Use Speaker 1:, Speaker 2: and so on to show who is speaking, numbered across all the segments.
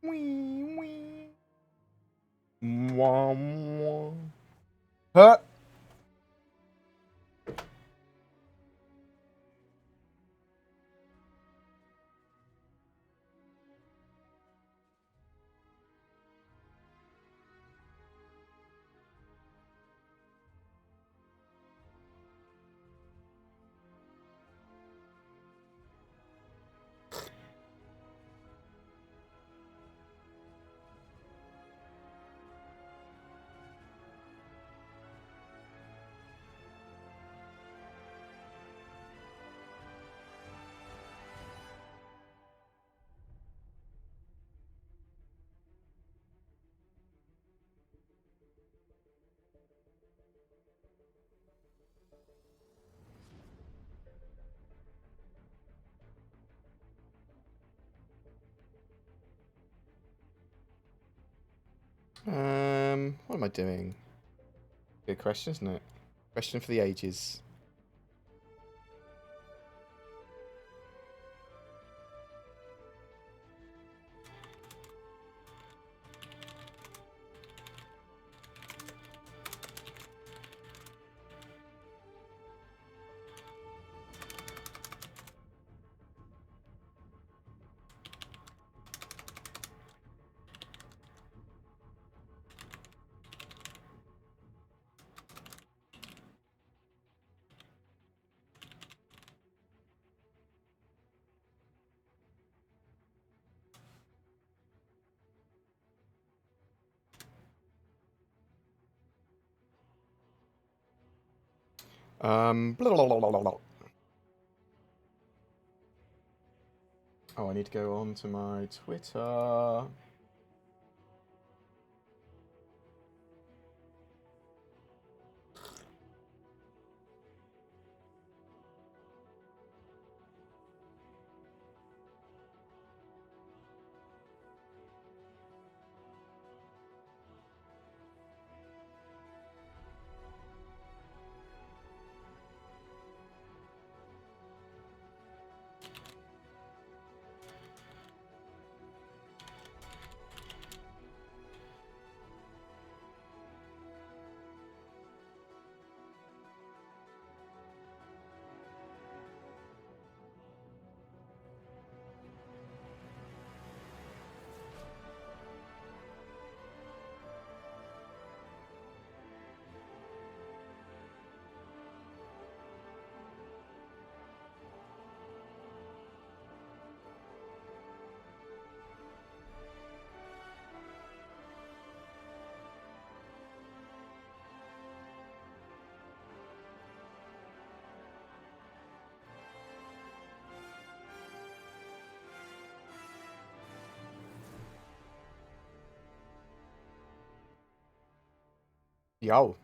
Speaker 1: Wee, wee. Mwah, mwah. Huh? What am I doing? Good question, isn't it? Question for the ages. Blah, blah, blah, blah, blah. Oh, I need to go on to my Twitter. Yo,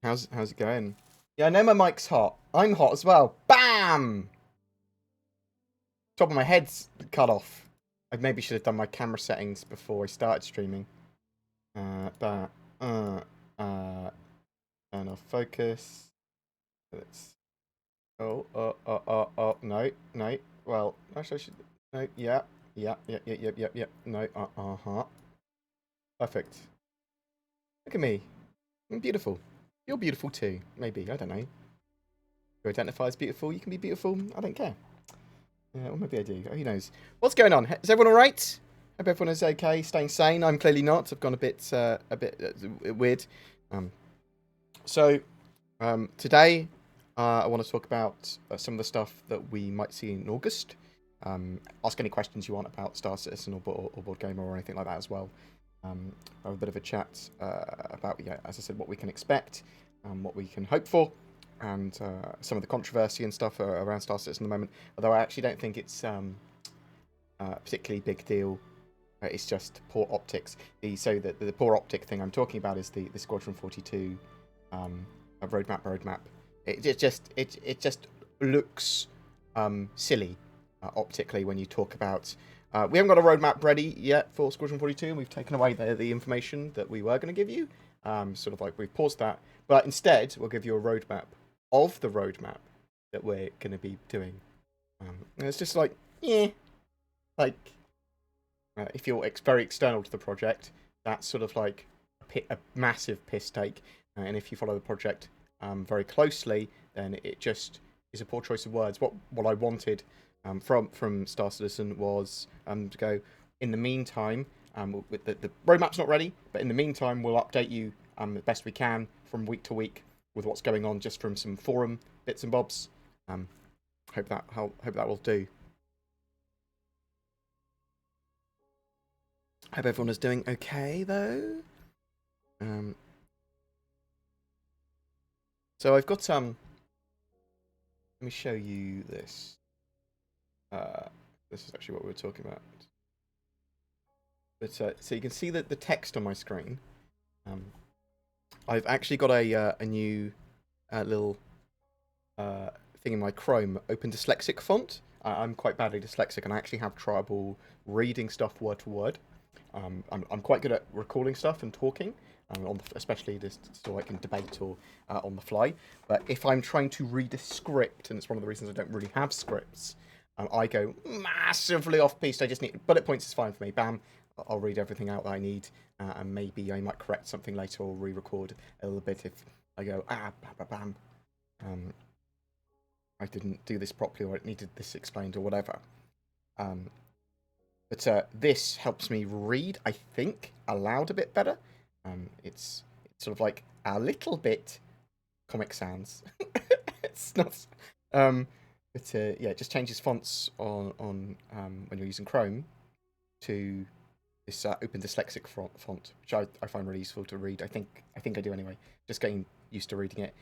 Speaker 1: how's it going? Yeah, I know my mic's hot. I'm hot as well. Bam! Top of my head's cut off. I maybe should have done my camera settings before I started streaming. Turn off focus. Let's. Oh, no. Well, actually, I should. No, yeah. No, uh-huh. Perfect. Look at me. I'm beautiful. You're beautiful too. Maybe. I don't know. You identify as beautiful. You can be beautiful. I don't care. Yeah, or maybe I do. Who knows? What's going on? Is everyone all right? Hope everyone is okay, staying sane. I'm clearly not. I've gone a bit weird. Today, I want to talk about some of the stuff that we might see in August. Ask any questions you want about Star Citizen or BoredGamer or anything like that as well. Have a bit of a chat about, as I said, what we can expect, what we can hope for, and some of the controversy and stuff around Star Citizen at the moment. Although I actually don't think it's a particularly big deal. It's just poor optics. The poor optic thing I'm talking about is the Squadron 42 roadmap. It just looks silly optically when you talk about. We haven't got a roadmap ready yet for Squadron 42, and we've taken away the information that we were going to give you. Sort of like we've paused that, but instead we'll give you a roadmap of the roadmap that we're going to be doing. And it's just like, like If you're very external to the project, that's sort of like a massive piss take. And if you follow the project very closely, then it just is a poor choice of words. What I wanted from Star Citizen was to go, in the meantime, with the roadmap's not ready, but in the meantime, we'll update you the best we can from week to week with what's going on, just from some forum bits and bobs. Hope that will do. Hope everyone is doing okay though. So I've got let me show you this. This is actually what we were talking about. But so you can see that the text on my screen. I've actually got a new little thing in my Chrome, Open Dyslexic font. I'm quite badly dyslexic, and I actually have trouble reading stuff word for word. I'm quite good at recording stuff and talking, especially this so I can debate or on the fly. But if I'm trying to read a script, and it's one of the reasons I don't really have scripts, I go massively off-piste. I just need bullet points is fine for me. Bam, I'll read everything out that I need, and maybe I might correct something later or re-record a little bit if I go bam, bam, bam. I didn't do this properly, or it needed this explained, or whatever. But this helps me read, I think, aloud a bit better. It's sort of like a little bit Comic Sans. It's not. But yeah, it just changes fonts on when you're using Chrome to this Open Dyslexic font, which I find really useful to read. I think I do anyway. Just getting used to reading it,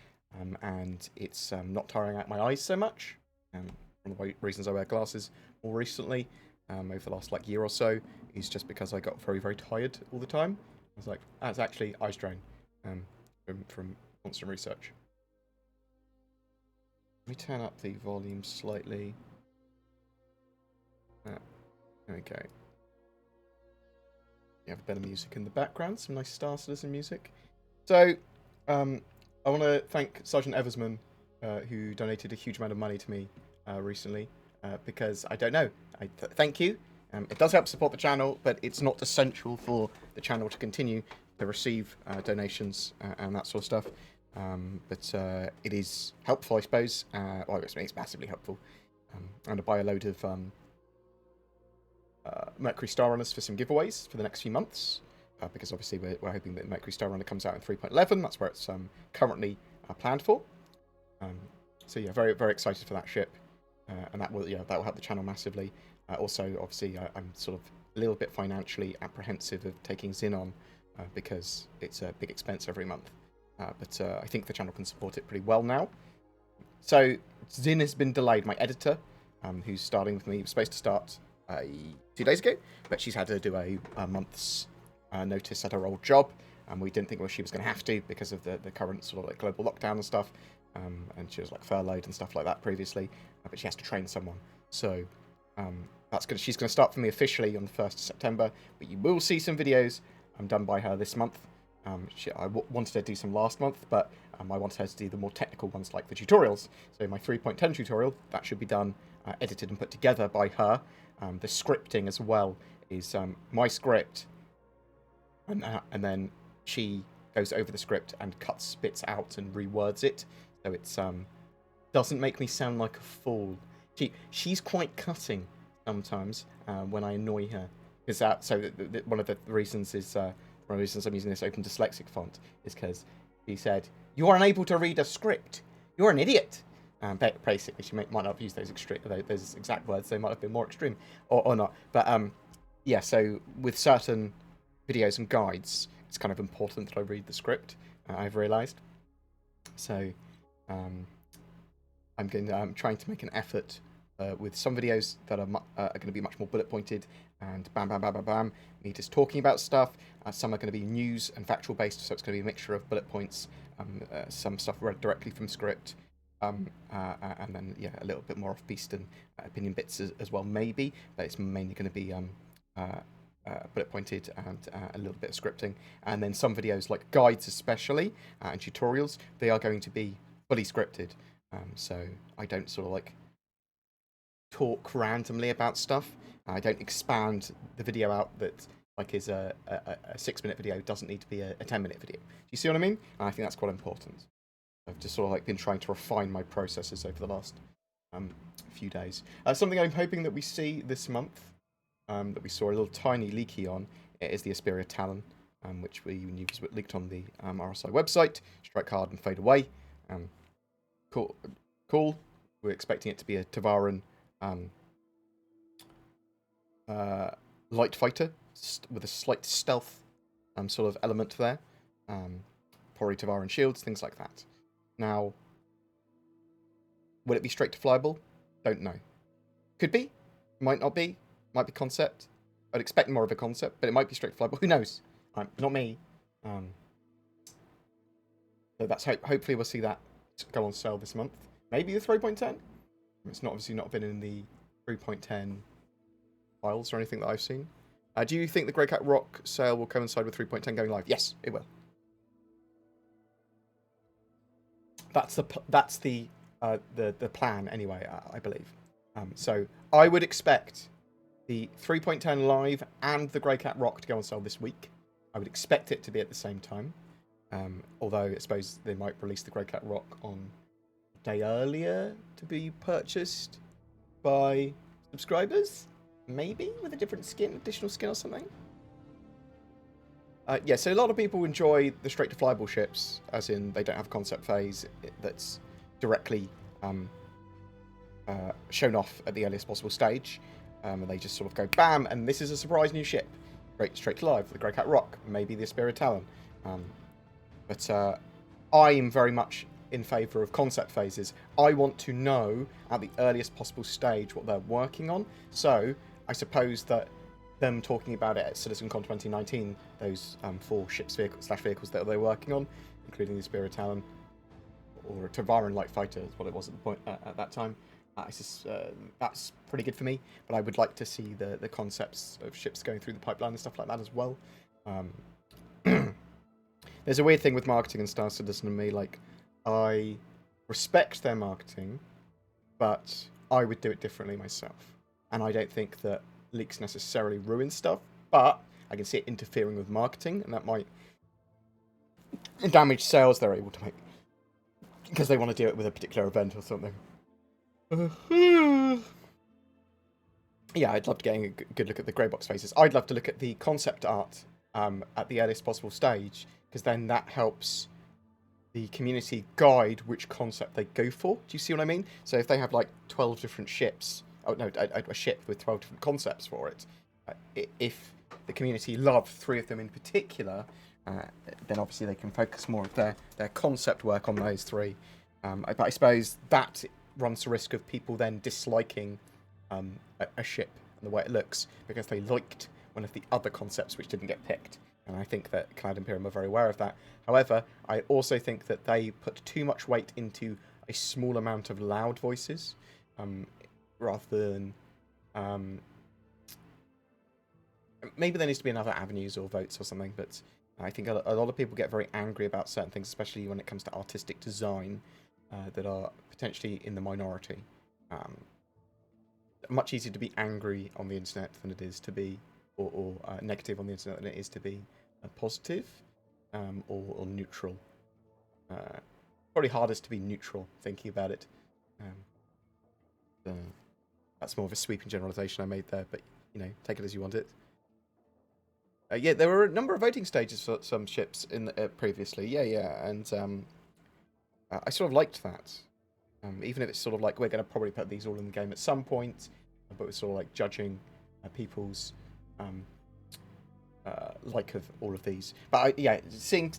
Speaker 1: and it's not tiring out my eyes so much. One of the reasons I wear glasses more recently, over the last year or so, is just because I got very, very tired all the time. I was like, that's actually eye strain from constant research. Let me turn up the volume slightly. Okay. You have a bit of music in the background, some nice Star Citizen music. So, I want to thank Sergeant Eversman, who donated a huge amount of money to me recently, because I don't know. Thank you. It does help support the channel, but it's not essential for the channel to continue to receive donations and that sort of stuff. But it is helpful, I suppose. Well, it's massively helpful. And to buy a load of Mercury Star Runners for some giveaways for the next few months, because obviously we're hoping that Mercury Star Runner comes out in 3.11. That's where it's currently planned for. So yeah, very, very excited for that ship, and that will help the channel massively. Also, obviously, I'm sort of a little bit financially apprehensive of taking Zin on, because it's a big expense every month. But I think the channel can support it pretty well now. So Zin has been delayed. My editor, who's starting with me, was supposed to start 2 days ago, but she's had to do a month's notice at her old job, and we didn't think she was going to have to because of the current sort of global lockdown and stuff. And she was furloughed and stuff like that previously, but she has to train someone. So she's going to start for me officially on the 1st of September, but you will see some videos done by her this month. I wanted her to do some last month, but I wanted her to do the more technical ones, like the tutorials. So my 3.10 tutorial, that should be done, edited and put together by her. The scripting as well is my script, and then she goes over the script and cuts bits out and rewords it, so it's doesn't make me sound like a fool. She's quite cutting sometimes when I annoy her, because one of the reasons is one of the reasons I'm using this Open Dyslexic font is because she said, "You are unable to read a script. You're an idiot." Basically, she might not have used those exact words. They might have been more extreme, or not. But yeah. So with certain videos and guides, it's kind of important that I read the script. I've realised. So I'm trying to make an effort with some videos that are going to be much more bullet pointed and bam, bam, bam, bam, bam. Me just talking about stuff. Some are going to be news and factual based, so it's going to be a mixture of bullet points. Some stuff read directly from script. And then yeah, a little bit more off-piste and opinion bits as well, maybe, but it's mainly going to be bullet pointed and a little bit of scripting. And then some videos, like guides especially and tutorials, they are going to be fully scripted, so I don't sort of talk randomly about stuff. I don't expand the video out that like is a 6-minute video doesn't need to be a 10-minute video. Do you see what I mean? And I think that's quite important. I've just sort of like been trying to refine my processes over the last few days. Something I'm hoping that we see this month, that we saw a little tiny leaky on, is the Asperia Talon, which we knew was leaked on the RSI website. Strike hard and fade away. Cool. We're expecting it to be a Tavaran light fighter with a slight stealth sort of element there. Probably Tavaran shields, things like that. Now, will it be straight to flyable? Don't know. Could be. Might not be. Might be concept. I'd expect more of a concept, but it might be straight to flyable. Who knows? Not me. So that's hopefully we'll see that go on sale this month. Maybe the 3.10. It's not obviously not been in the 3.10 files or anything that I've seen. Do you think the Grey Cat Rock sale will coincide with 3.10 going live? Yes, it will. That's the plan anyway, I believe. So I would expect the 3.10 live and the Grey Cat Rock to go on sale this week. I would expect it to be at the same time. Although I suppose they might release the Grey Cat Rock on a day earlier to be purchased by subscribers. Maybe with a different skin, additional skin or something. Yeah, so a lot of people enjoy the straight to flyable ships, as in they don't have a concept phase that's directly shown off at the earliest possible stage, and they just sort of go bam, and this is a surprise new ship, straight to live, the Grey Cat Rock, maybe the Asperia Talon. But I am very much in favour of concept phases. I want to know at the earliest possible stage what they're working on. So I suppose that them talking about it at CitizenCon 2019, those 4 ships vehicles that they're working on, including the Asperia Talon or a Tavaran light fighter, is what it was at the point at that time. That's pretty good for me. But I would like to see the concepts of ships going through the pipeline and stuff like that as well. There's a weird thing with marketing and Star Citizen and me. Like, I respect their marketing, but I would do it differently myself. And I don't think that leaks necessarily ruin stuff, but I can see it interfering with marketing, and that might damage sales they're able to make because they want to do it with a particular event or something. Yeah, I'd love to get a good look at the grey box faces. I'd love to look at the concept art at the earliest possible stage, because then that helps the community guide which concept they go for. Do you see what I mean? So if they have like 12 different ships, a ship with 12 different concepts for it, if the community love 3 of them in particular, then obviously they can focus more of their concept work on those 3. But I suppose that runs the risk of people then disliking a ship and the way it looks because they liked one of the other concepts which didn't get picked. And I think that Cloud Imperium are very aware of that. However, I also think that they put too much weight into a small amount of loud voices, rather than... maybe there needs to be another avenues or votes or something, but I think a lot of people get very angry about certain things, especially when it comes to artistic design, that are potentially in the minority. Much easier to be angry on the internet than it is to be, or negative on the internet than it is to be positive, or neutral. Probably hardest to be neutral, thinking about it. That's more of a sweeping generalisation I made there, but, you know, take it as you want it. Yeah, there were a number of voting stages for some ships in previously. Yeah, and I sort of liked that. Even if it's sort of like, we're going to probably put these all in the game at some point, but we're sort of like judging people's like of all of these. But yeah, seeing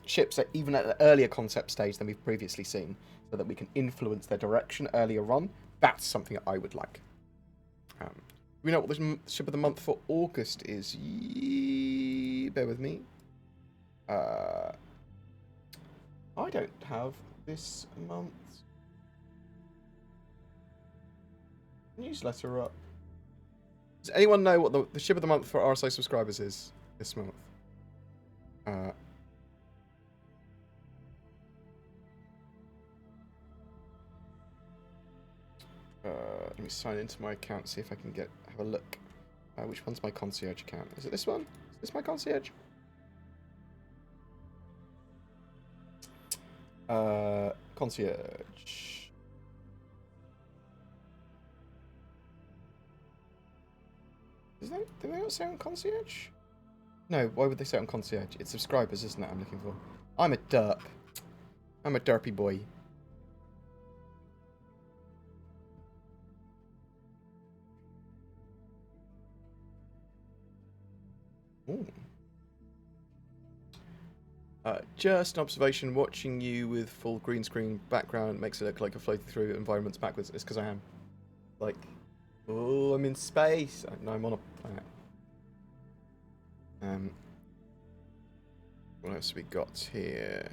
Speaker 1: ships even at an earlier concept stage than we've previously seen, so that we can influence their direction earlier on, that's something that I would like. We know what the ship of the month for August is. Bear with me. I don't have this month's newsletter up. Does anyone know what the ship of the month for RSI subscribers is this month? Let me sign into my account, see if I can have a look. Which one's my concierge account? Is it this one? Is this my concierge? Concierge. Do they not say on concierge? No, why would they say on concierge? It's subscribers, isn't it, I'm looking for? I'm a derp. I'm a derpy boy. Ooh. Just an observation, watching you with full green screen background makes it look like I'm floating through environments backwards. It's because I am. Like, oh, I'm in space. No, I'm on a planet. What else have we got here?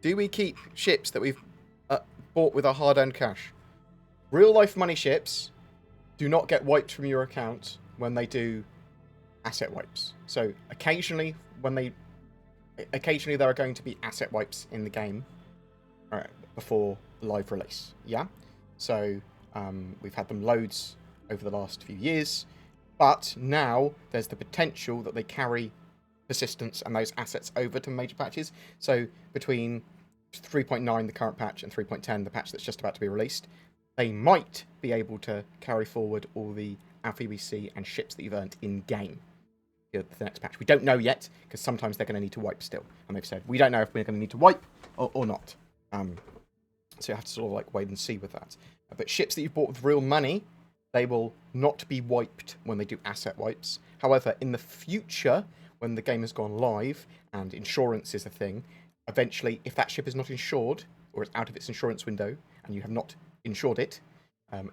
Speaker 1: Do we keep ships that we've bought with our hard-earned cash? Real-life money ships do not get wiped from your account when they do asset wipes. So occasionally there are going to be asset wipes in the game before live release. Yeah. So we've had them loads over the last few years, but now there's the potential that they carry persistence and those assets over to major patches. So between 3.9, the current patch, and 3.10, the patch that's just about to be released, they might be able to carry forward all the Alpha UEC and ships that you've earned in-game for the next patch. We don't know yet, because sometimes they're going to need to wipe still. And they've said, we don't know if we're going to need to wipe or not. So you have to sort of like wait and see with that. But ships that you've bought with real money, they will not be wiped when they do asset wipes. However, in the future, when the game has gone live and insurance is a thing, eventually, if that ship is not insured, or it's out of its insurance window, and you have not insured it,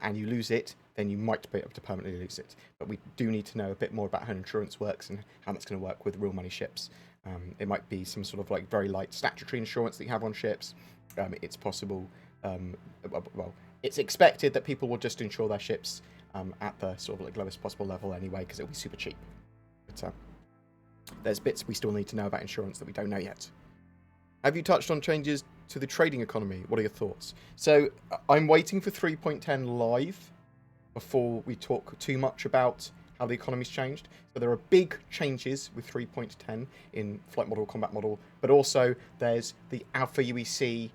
Speaker 1: and you lose it, then you might be able to permanently lose it. But we do need to know a bit more about how insurance works and how that's going to work with real money ships. It might be some sort of like very light statutory insurance that you have on ships. It's possible, well, it's expected that people will just insure their ships at the sort of like lowest possible level anyway, because it'll be super cheap. But there's bits we still need to know about insurance that we don't know yet. Have you touched on changes to the trading economy? What are your thoughts? So I'm waiting for 3.10 live before we talk too much about how the economy's changed. So there are big changes with 3.10 in flight model, combat model, but also there's the Alpha UEC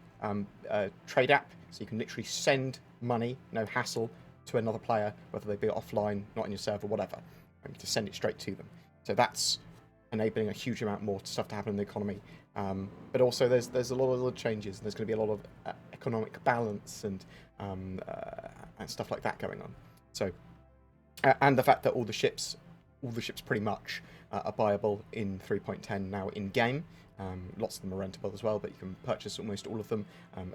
Speaker 1: trade app, so you can literally send money, no hassle, to another player, whether they be offline, not in your server, whatever, to send it straight to them. So that's enabling a huge amount more stuff to happen in the economy. But also there's a lot of little changes. There's going to be a lot of economic balance and stuff like that going on. So, and the fact that all the ships pretty much are buyable in 3.10 now in game. Lots of them are rentable as well, but you can purchase almost all of them,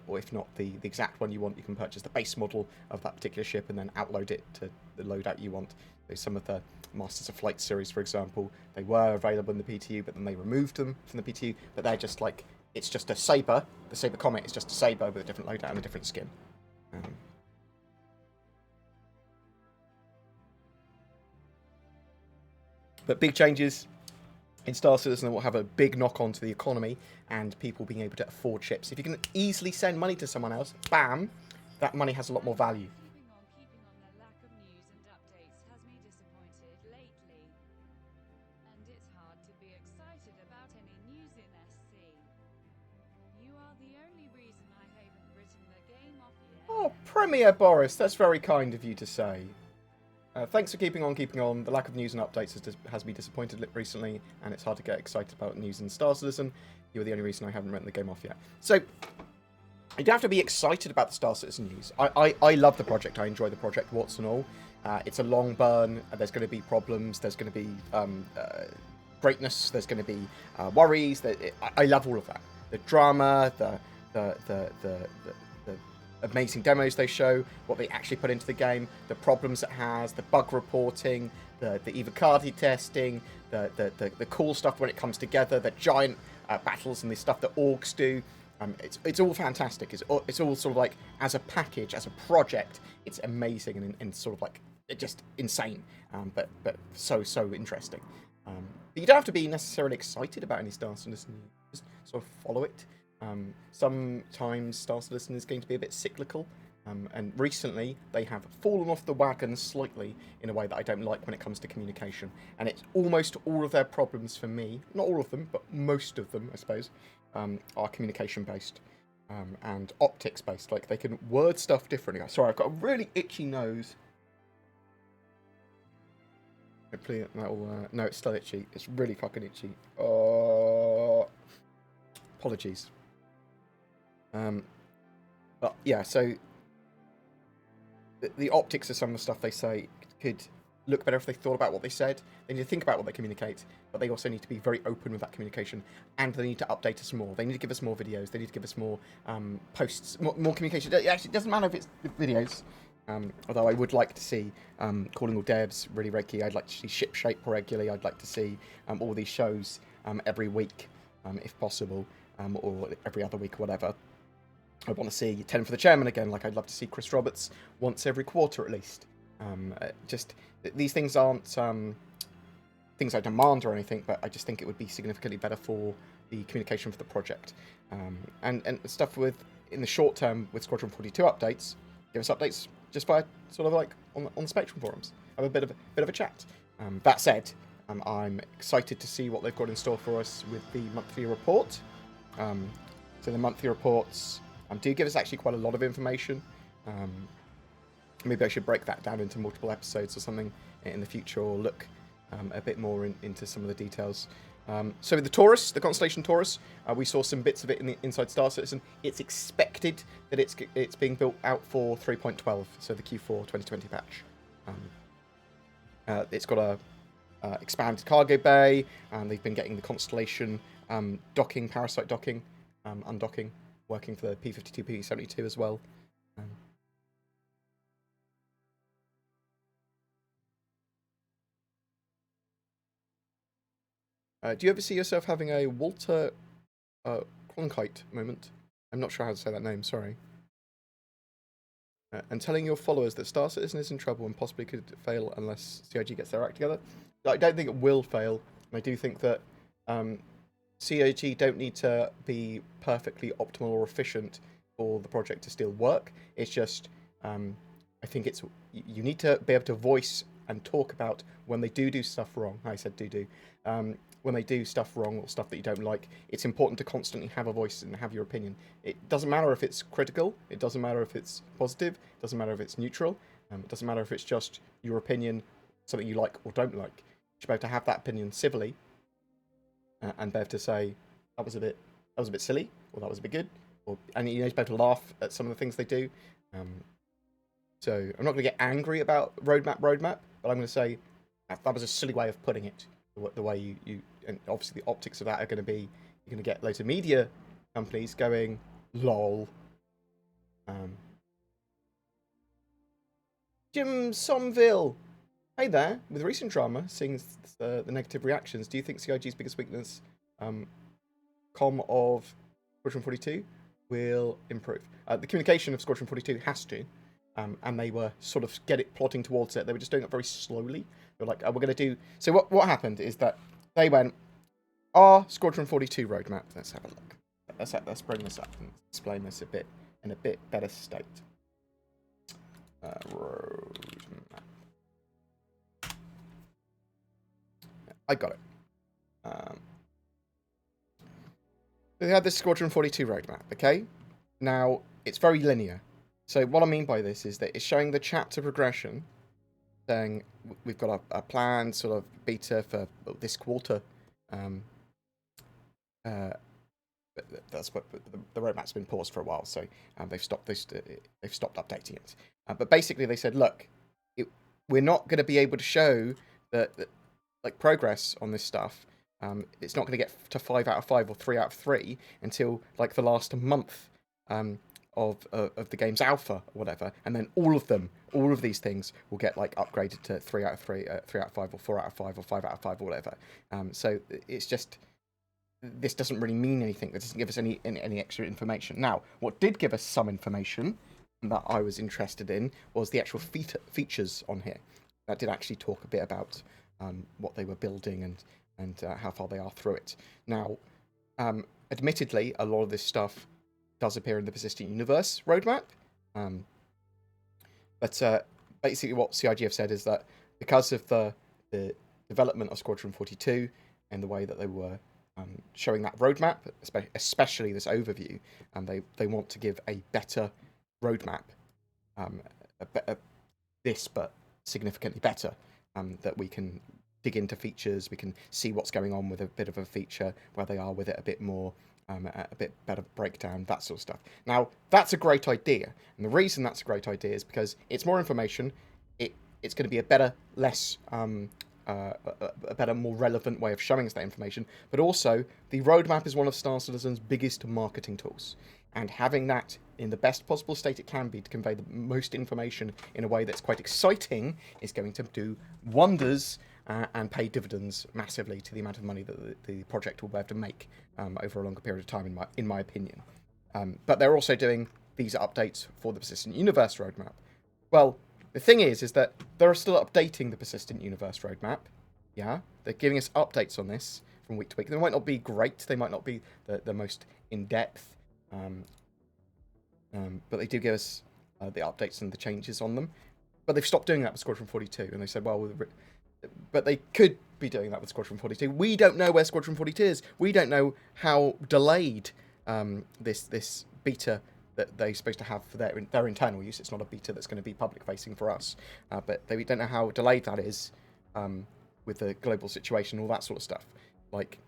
Speaker 1: or if not the exact one you want, you can purchase the base model of that particular ship and then outload it to the loadout you want. So some of the Masters of Flight series, for example, they were available in the PTU, but then they removed them from the PTU, but they're just like, it's just a Sabre, the Sabre Comet is just a Sabre with a different loadout and a different skin. But big changes in Star Citizen will have a big knock-on to the economy and people being able to afford ships. If you can easily send money to someone else, bam, that money has a lot more value.
Speaker 2: Keeping on the lack of news and updates has me disappointed lately. And it's hard to be excited about any news in SC. You are the only reason I haven't written the game off yet.
Speaker 1: Oh, Premier Boris, that's very kind of you to say. Thanks for keeping on. The lack of news and updates has me disappointed recently, and it's hard to get excited about news in Star Citizen. You're the only reason I haven't written the game off yet. So, you don't have to be excited about the Star Citizen news. I love the project. I enjoy the project, warts and all. It's a long burn. There's going to be problems. There's going to be greatness. There's going to be worries. I love all of that. The drama, the amazing demos they show, what they actually put into the game, the problems it has, the bug reporting, the Evocati testing, the cool stuff when it comes together, the giant battles and the stuff that orgs do. It's all fantastic. It's all sort of like, as a package, as a project, it's amazing and sort of like, just insane, but so interesting. But you don't have to be necessarily excited about any Star Citizen. Just sort of follow it. Sometimes Star Citizen is going to be a bit cyclical, and recently they have fallen off the wagon slightly in a way that I don't like when it comes to communication. And it's almost all of their problems for me, not all of them, but most of them, I suppose, are communication based and optics based. Like, they can word stuff differently. Sorry, I've got a really itchy nose. Hopefully that'll, no, it's still itchy. It's really fucking itchy. Oh, apologies. But yeah, so the optics of some of the stuff they say could look better if they thought about what they said. They need to think about what they communicate, but they also need to be very open with that communication, and they need to update us more. They need to give us more videos. They need to give us more posts, more communication. Actually, it doesn't matter if it's videos. Although I would like to see calling all devs really regularly. I'd like to see Ship Shape regularly. I'd like to see all these shows every week, if possible, or every other week, or whatever. I want to see 10 for the Chairman again. Like, I'd love to see Chris Roberts once every quarter at least. Just these things aren't things I demand or anything, but I just think it would be significantly better for the communication for the project. And stuff with in the short term with Squadron 42 updates. Give us updates just by sort of like on the Spectrum forums. Have a bit of a chat. That said, I'm excited to see what they've got in store for us with the monthly report. So the monthly reports do give us actually quite a lot of information. Maybe I should break that down into multiple episodes or something in the future, or look a bit more into some of the details. So with the Taurus, the constellation Taurus, we saw some bits of it inside Star Citizen. It's expected that it's being built out for 3.12, so the Q4 2020 patch. It's got a expanded cargo bay, and they've been getting the constellation docking, parasite docking, undocking, working for the P-52, P-72 as well. Do you ever see yourself having a Walter Cronkite moment? I'm not sure how to say that name, sorry. And telling your followers that Star Citizen is in trouble and possibly could fail unless CIG gets their act together. I don't think it will fail. I do think that CIG don't need to be perfectly optimal or efficient for the project to still work. It's just, I think it's you need to be able to voice and talk about when they do stuff wrong. I said do. When they do stuff wrong or stuff that you don't like, it's important to constantly have a voice and have your opinion. It doesn't matter if it's critical. It doesn't matter if it's positive. It doesn't matter if it's neutral. It doesn't matter if it's just your opinion, something you like or don't like. You should be able to have that opinion civilly, and be able to say that was a bit silly, or that was a bit good, and you know, be able to laugh at some of the things they do. So I'm not going to get angry about roadmap, but I'm going to say that was a silly way of putting it. The way you and obviously the optics of that are going to be, you're going to get loads of media companies going, lol. Jim Somville, hey there. With recent drama, seeing the negative reactions, do you think CIG's biggest weakness, comm of Squadron 42, will improve? The communication of Squadron 42 has to, and they were sort of plotting towards it. They were just doing it very slowly. They were like, we're going to do... So what happened is that they went, our Squadron 42 roadmap, let's have a look. Let's bring this up and explain this in a bit better state. Roadmap. I got it. They had this Squadron 42 roadmap, okay? Now, it's very linear. So what I mean by this is that it's showing the chapter progression, saying we've got a planned sort of beta for this quarter. But that's what the roadmap's been paused for a while, so they've stopped updating it. But basically, they said, look, we're not going to be able to show that like progress on this stuff. It's not going to get to 5 out of 5 or 3 out of 3 until like the last month of the game's alpha or whatever, and then all of these things will get like upgraded to 3 out of 3, 3 out of 5, or 4 out of 5, or 5 out of 5, or whatever. So it's just, this doesn't really mean anything. It doesn't give us any extra information. Now, what did give us some information that I was interested in was the actual features on here. That did actually talk a bit about what they were building and how far they are through it. Now, Admittedly, a lot of this stuff does appear in the Persistent Universe roadmap. But basically what CIG have said is that because of the development of Squadron 42 and the way that they were showing that roadmap, especially this overview, and they want to give a better roadmap, this but significantly better, that we can dig into features, we can see what's going on with a bit of a feature, where they are with it a bit more, a bit better breakdown, that sort of stuff. Now, that's a great idea, and the reason that's a great idea is because it's more information, it's going to be a better, less, a better, more relevant way of showing us that information, but also, the roadmap is one of Star Citizen's biggest marketing tools, and having that in the best possible state it can be to convey the most information in a way that's quite exciting is going to do wonders and pay dividends massively to the amount of money that the project will be able to make over a longer period of time, in my opinion. But they're also doing these updates for the Persistent Universe roadmap. Well, the thing is that they're still updating the Persistent Universe roadmap. Yeah, they're giving us updates on this from week to week. They might not be great. They might not be the most in-depth. But they do give us the updates and the changes on them. But they've stopped doing that with Squadron 42. And they said, well, but they could be doing that with Squadron 42. We don't know where Squadron 42 is. We don't know how delayed this beta that they're supposed to have for their internal use. It's not a beta that's going to be public-facing for us. But we don't know how delayed that is with the global situation, all that sort of stuff. Like,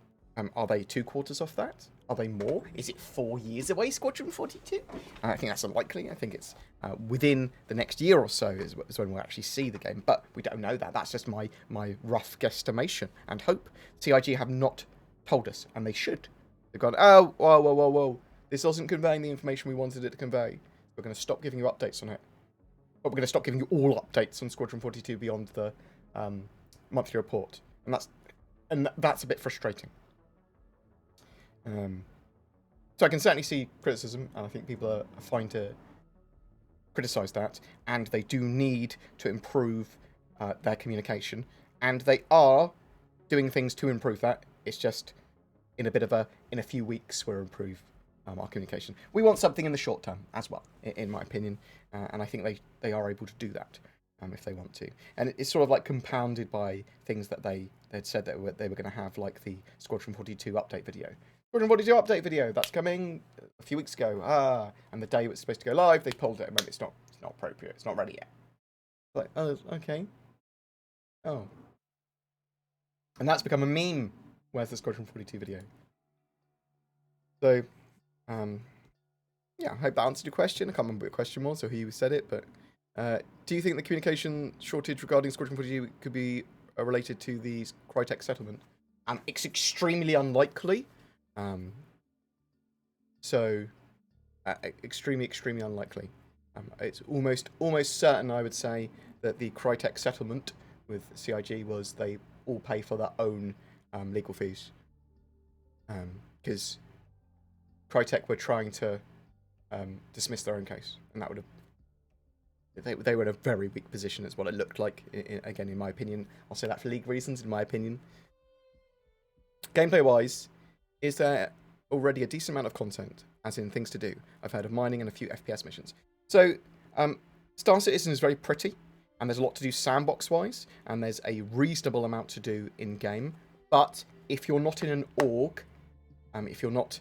Speaker 1: are they 2 quarters off that? Are they more? Is it 4 years away, Squadron 42? I think that's unlikely. I think it's within the next year or so is when we'll actually see the game. But we don't know that. That's just my rough guesstimation and hope. CIG have not told us, and they should. They've gone, oh, whoa. This wasn't conveying the information we wanted it to convey. We're going to stop giving you updates on it. But we're going to stop giving you all updates on Squadron 42 beyond the monthly report. And that's a bit frustrating. So I can certainly see criticism, and I think people are fine to criticise that, and they do need to improve their communication, and they are doing things to improve that. It's just in a few weeks we'll improve our communication. We want something in the short term as well, in my opinion, and I think they are able to do that if they want to. And it's sort of like compounded by things that they'd said that they were going to have, like the Squadron 42 update video. Squadron 42 update video, that's coming a few weeks ago. And the day it was supposed to go live, they pulled it and went, it's not appropriate, it's not ready yet. Like, oh, okay. Oh. And that's become a meme. Where's the Squadron 42 video? So, yeah, I hope that answered your question. I can't remember what your question was or who said it, but do you think the communication shortage regarding Squadron 42 could be related to the Crytek settlement? It's extremely unlikely. Extremely unlikely. It's almost certain, I would say, that the Crytek settlement with CIG was they all pay for their own legal fees. Because Crytek were trying to dismiss their own case, and that would have... They were in a very weak position, is what it looked like, again, in my opinion. I'll say that for league reasons, in my opinion. Gameplay-wise, is there already a decent amount of content, as in things to do? I've heard of mining and a few FPS missions. So, Star Citizen is very pretty, and there's a lot to do sandbox-wise, and there's a reasonable amount to do in-game. But if you're not in an org, if you're not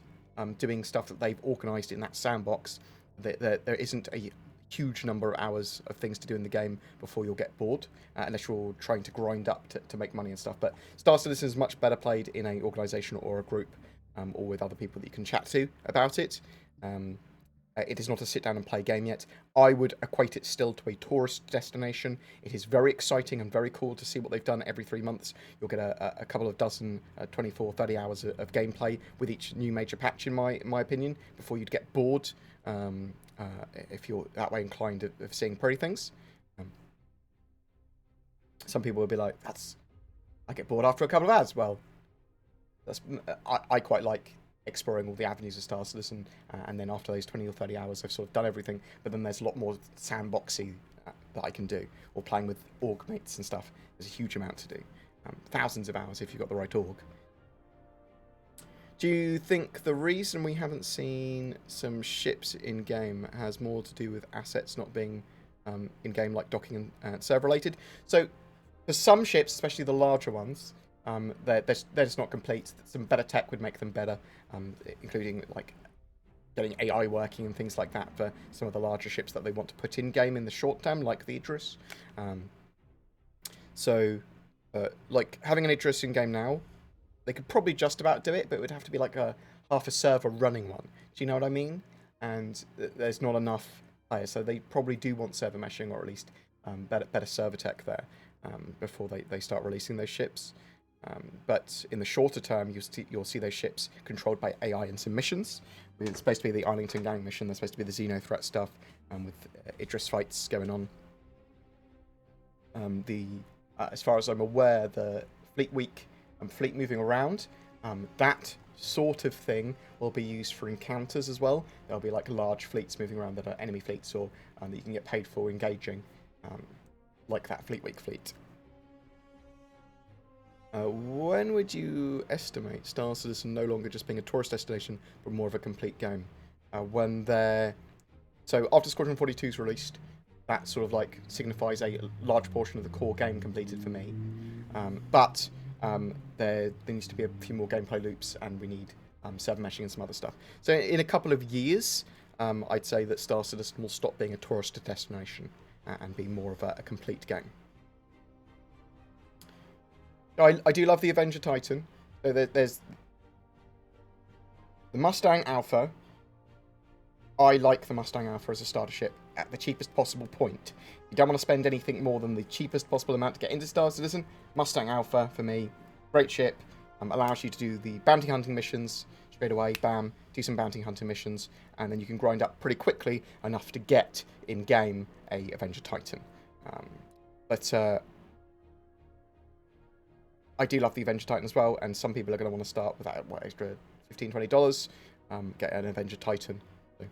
Speaker 1: doing stuff that they've organised in that sandbox, there isn't a huge number of hours of things to do in the game before you'll get bored, unless you're trying to grind up to make money and stuff. But Star Citizen is much better played in an organisation or a group, or with other people that you can chat to about it. It is not a sit down and play game yet. I would equate it still to a tourist destination. It is very exciting and very cool to see what they've done every 3 months. You'll get a couple of dozen, 24, 30 hours of gameplay with each new major patch, in my opinion, before you'd get bored, if you're that way inclined of seeing pretty things. Some people will be like, I get bored after a couple of hours. Well, I quite like exploring all the avenues of Star Citizen, and then after those 20 or 30 hours I've sort of done everything, but then there's a lot more sandboxy that I can do, or playing with org mates and stuff. There's a huge amount to do. Thousands of hours if you've got the right org. Do you think the reason we haven't seen some ships in game has more to do with assets not being in game, like docking and server related? So for some ships, especially the larger ones, they're just not complete. Some better tech would make them better, including like getting AI working and things like that for some of the larger ships that they want to put in game in the short term, like the Idris. Like having an Idris in game now, they could probably just about do it, but it would have to be like half a server running one. Do you know what I mean? And there's not enough players, so they probably do want server meshing, or at least better server tech there before they start releasing those ships. But in the shorter term, you'll see those ships controlled by AI in some missions. It's supposed to be the Arlington Gang mission. There's supposed to be the Xeno threat stuff, with Idris fights going on. As far as I'm aware, the Fleet Week and fleet moving around, that sort of thing will be used for encounters as well. There'll be like large fleets moving around that are enemy fleets, or that you can get paid for engaging, like that Fleet Week fleet. When would you estimate Star Citizen no longer just being a tourist destination, but more of a complete game? So after Squadron 42 is released, that sort of like signifies a large portion of the core game completed for me. But there needs to be a few more gameplay loops, and we need server meshing and some other stuff. So in a couple of years, I'd say that Star Citizen will stop being a tourist destination and be more of a complete game. I do love the Avenger Titan. So there's the Mustang Alpha. I like the Mustang Alpha as a starter ship at the cheapest possible point. You don't want to spend anything more than the cheapest possible amount to get into Star Citizen. Mustang Alpha, for me, great ship. Allows you to do the bounty hunting missions straight away, bam, do some bounty hunting missions, and then you can grind up pretty quickly enough to get, in-game, a Avenger Titan. I do love the Avenger Titan as well, and some people are going to want to start with that, extra $15, $20, get an Avenger Titan. So.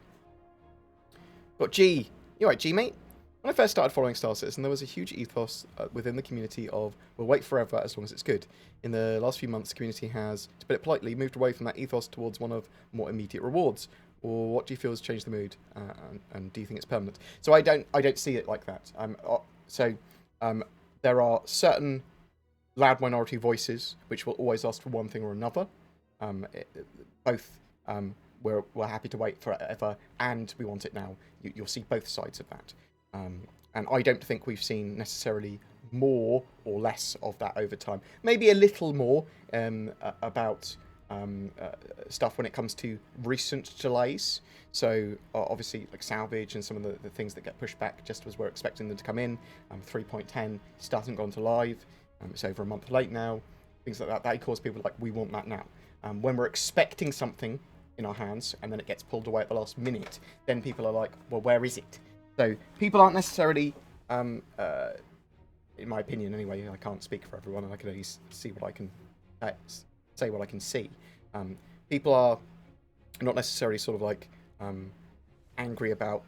Speaker 1: Got G. You alright, G, mate? When I first started following Star Citizen, there was a huge ethos within the community of, we'll wait forever as long as it's good. In the last few months, the community has, to put it politely, moved away from that ethos towards one of more immediate rewards. Or what do you feel has changed the mood, and do you think it's permanent? So I don't see it like that. There are certain loud minority voices which will always ask for one thing or another. We're happy to wait forever, and we want it now. You'll see both sides of that. And I don't think we've seen necessarily more or less of that over time. Maybe a little more about stuff when it comes to recent delays. So obviously, like salvage and some of the things that get pushed back just as we're expecting them to come in. 3.10 still hasn't gone to live. It's over a month late now. Things like that. That cause people like, we want that now. When we're expecting something in our hands and then it gets pulled away at the last minute, then people are like, well, where is it? So people aren't necessarily, in my opinion anyway, I can't speak for everyone, and I can only see what I can say what I can see. People are not necessarily sort of like angry about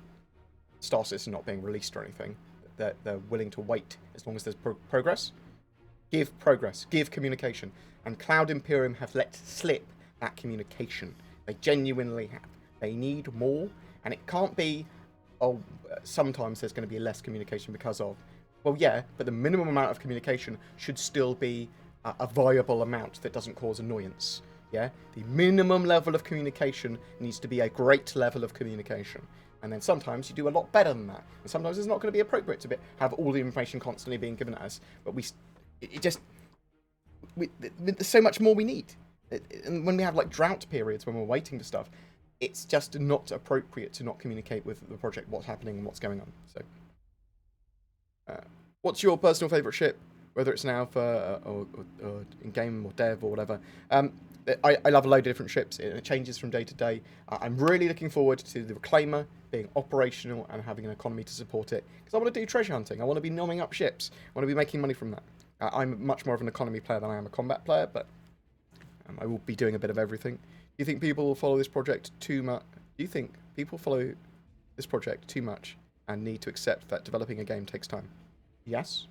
Speaker 1: Star Citizen not being released or anything. They're willing to wait as long as there's progress. Give progress, give communication. And Cloud Imperium have let slip that communication. They genuinely have. They need more, and it can't be, sometimes there's going to be less communication because of, well, yeah, but the minimum amount of communication should still be a viable amount that doesn't cause annoyance. Yeah, the minimum level of communication needs to be a great level of communication. And then sometimes you do a lot better than that. And sometimes it's not going to be appropriate to have all the information constantly being given at us. But there's so much more we need. And when we have like drought periods when we're waiting for stuff, it's just not appropriate to not communicate with the project what's happening and what's going on. So, what's your personal favourite ship? Whether it's an alpha or in-game or dev or whatever. I love a load of different ships. It changes from day to day. I'm really looking forward to the Reclaimer being operational and having an economy to support it. Because I want to do treasure hunting. I want to be nomming up ships. I want to be making money from that. I'm much more of an economy player than I am a combat player, but I will be doing a bit of everything. Do you think people will follow this project too much? Do you think people follow this project too much and need to accept that developing a game takes time? Yes.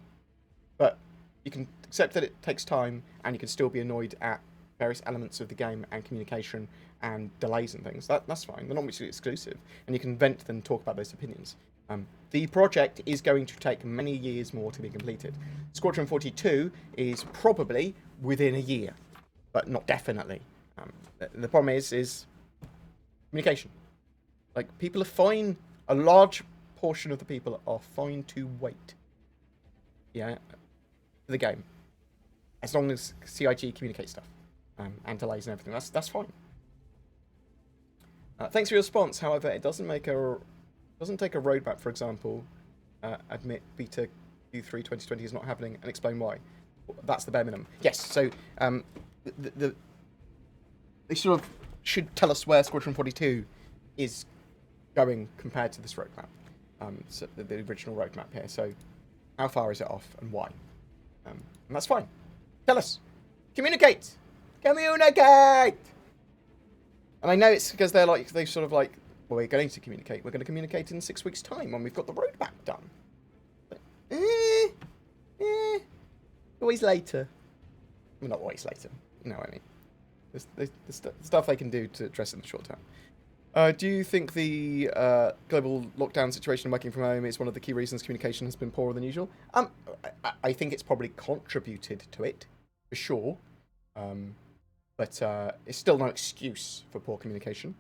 Speaker 1: But you can accept that it takes time, and you can still be annoyed at various elements of the game and communication and delays and things. That's fine. They're not mutually exclusive, and you can vent and talk about those opinions. The project is going to take many years more to be completed. Squadron 42 is probably within a year, but not definitely. The problem is communication. Like, people are fine. A large portion of the people are fine to wait. Yeah, for the game, as long as CIG communicates stuff and delays and everything. That's fine. Thanks for your response. However, it doesn't take a roadmap, for example, admit beta Q3 2020 is not happening and explain why. That's the bare minimum. Yes. So they sort of should tell us where Squadron 42 is going compared to this roadmap. So the original roadmap here. So how far is it off and why? And that's fine. Tell us. Communicate. Communicate. And I know it's because they sort of like, well, we're going to communicate. We're going to communicate in 6 weeks' time when we've got the roadmap done. But, always later. Well, not always later. You know what I mean. There's stuff they can do to address it in the short term. Do you think the global lockdown situation and working from home is one of the key reasons communication has been poorer than usual? I think it's probably contributed to it, for sure. But it's still no excuse for poor communication.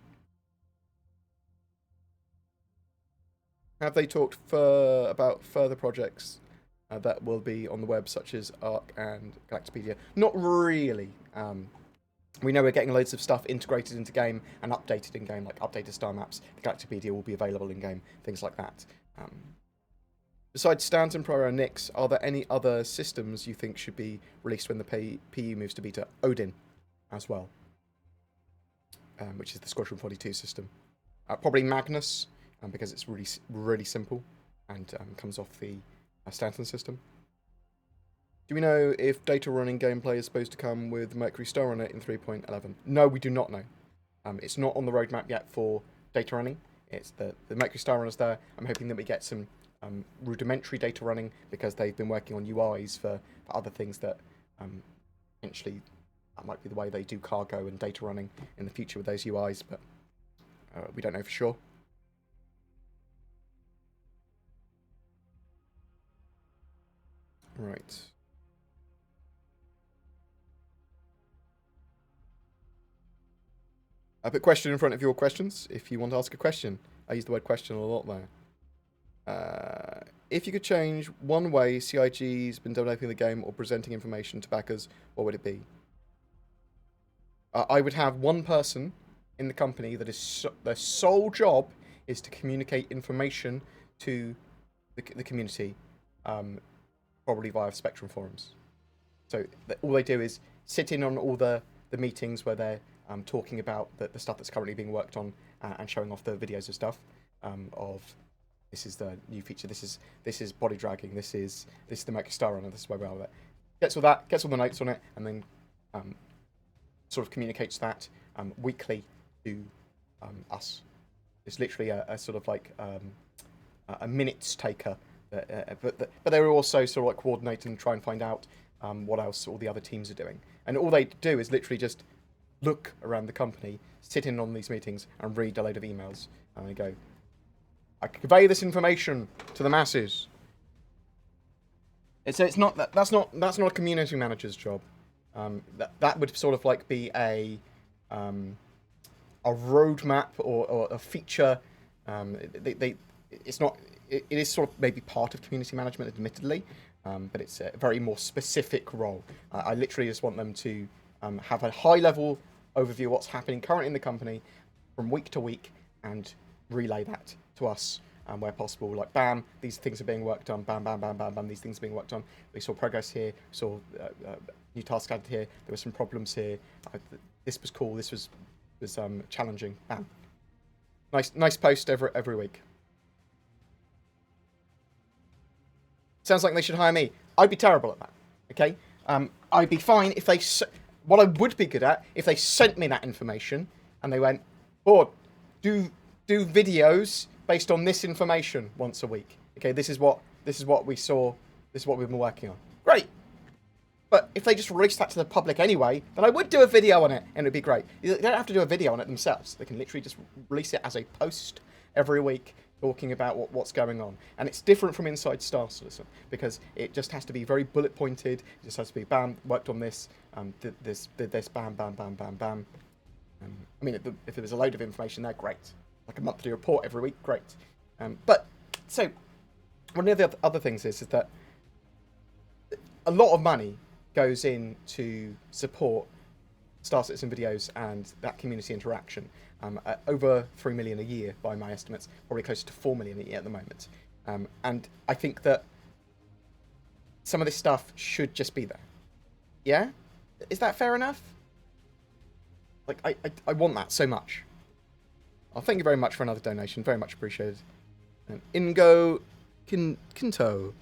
Speaker 1: Have they talked about further projects that will be on the web, such as Arc and Galactopedia? Not really. We know we're getting loads of stuff integrated into game and updated in game, like updated star maps. The Galactopedia will be available in game, things like that. Besides Stanton, Pro, and Nyx, are there any other systems you think should be released when the PE moves to beta? Odin, as well, which is the Squadron 42 system. Probably Magnus, because it's really simple and comes off the Stanton system. Do we know if data running gameplay is supposed to come with Mercury Star on it in 3.11? No, we do not know. It's not on the roadmap yet for data running. It's the Mercury Star runners there. I'm hoping that we get some rudimentary data running, because they've been working on UIs for other things that potentially that might be the way they do cargo and data running in the future with those UIs, but we don't know for sure. Right. I put question in front of your questions if you want to ask a question. I use the word question a lot there. If you could change one way CIG's been developing the game or presenting information to backers, what would it be? I would have one person in the company that is their sole job is to communicate information to the community, probably via Spectrum forums. So all they do is sit in on all the meetings where they're talking about the stuff that's currently being worked on and showing off the videos of stuff of this is the new feature, this is body dragging, this is the Mercury Star Runner, this is where we are with it. Gets all the notes on it, and then sort of communicates that weekly to us. It's literally a sort of like a minutes taker, but they're also sort of like coordinating and try and find out what else all the other teams are doing. And all they do is literally just look around the company, sit in on these meetings, and read a load of emails. And they go, I convey this information to the masses. It's not that's not a community manager's job. That would sort of like be a roadmap or a feature. It's not. It is sort of maybe part of community management, admittedly, but it's a very more specific role. I literally just want them to have a high-level overview of what's happening currently in the company from week to week and relay that to us where possible. Like, bam, these things are being worked on. Bam, bam, bam, bam, bam, these things are being worked on. We saw progress here. We saw new tasks added here. There were some problems here. This was cool. This was challenging. Bam. Nice post every week. Sounds like they should hire me. I'd be terrible at that. Okay. I'd be fine if they. What I would be good at if they sent me that information and they went, "Board, do videos based on this information once a week." Okay, this is what we saw. This is what we've been working on. Great. But if they just release that to the public anyway, then I would do a video on it, and it'd be great. They don't have to do a video on it themselves. They can literally just release it as a post every week, talking about what's going on. And it's different from inside Star Citizen, because it just has to be very bullet pointed. It just has to be, bam, worked on this, did this, bam, bam, bam, bam, bam. I mean, if there was a load of information there, great. Like a monthly report every week, great. But, so, one of the other things is that a lot of money goes in to support Star Citizen videos and that community interaction. Over 3 million a year by my estimates, probably closer to 4 million a year at the moment. And I think that some of this stuff should just be there. Yeah? Is that fair enough? Like, I want that so much. Oh, thank you very much for another donation. Very much appreciated. And Ingo Kinto.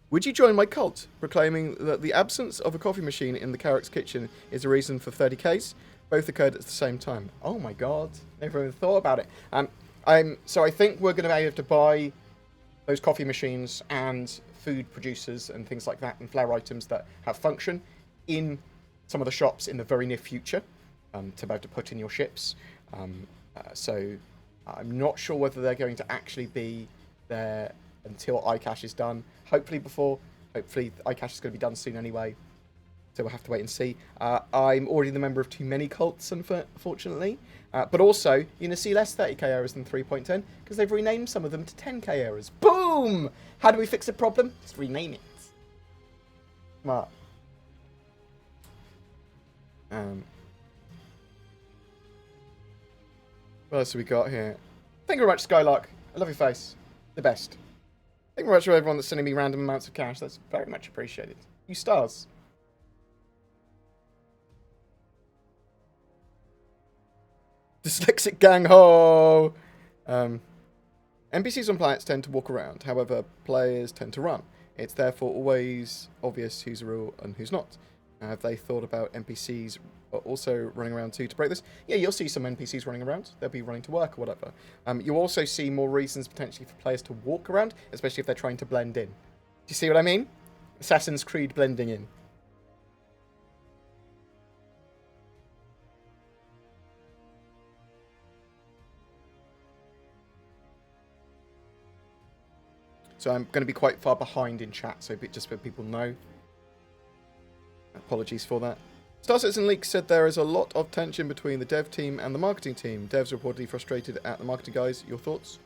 Speaker 1: Would you join my cult, proclaiming that the absence of a coffee machine in the Carrick's kitchen is a reason for 30Ks? Both occurred at the same time. Oh my god, never even thought about it. So I think we're going to be able to buy those coffee machines and food producers and things like that, and flair items that have function in some of the shops in the very near future, to be able to put in your ships. So I'm not sure whether they're going to actually be there until iCache is done. Hopefully iCache is going to be done soon anyway, so we'll have to wait and see. I'm already the member of too many cults, unfortunately, but also you're going to see less 30k errors than 3.10 because they've renamed some of them to 10k errors. Boom! How do we fix a problem? Just rename it. Smart. What else have we got here? Thank you very much, Skylark. I love your face. The best. Thank you very much for everyone that's sending me random amounts of cash. That's very much appreciated. You stars. Dyslexic gang ho! NPCs on planets tend to walk around. However, players tend to run. It's therefore always obvious who's real and who's not. Have they thought about NPCs also running around too to break this? Yeah, you'll see some NPCs running around. They'll be running to work or whatever. You'll also see more reasons potentially for players to walk around, especially if they're trying to blend in. Do you see what I mean? Assassin's Creed blending in. So I'm going to be quite far behind in chat, so just so people know. Apologies for that. Star Citizen Leaks said there is a lot of tension between the dev team and the marketing team. Devs reportedly frustrated at the marketing guys. Your thoughts?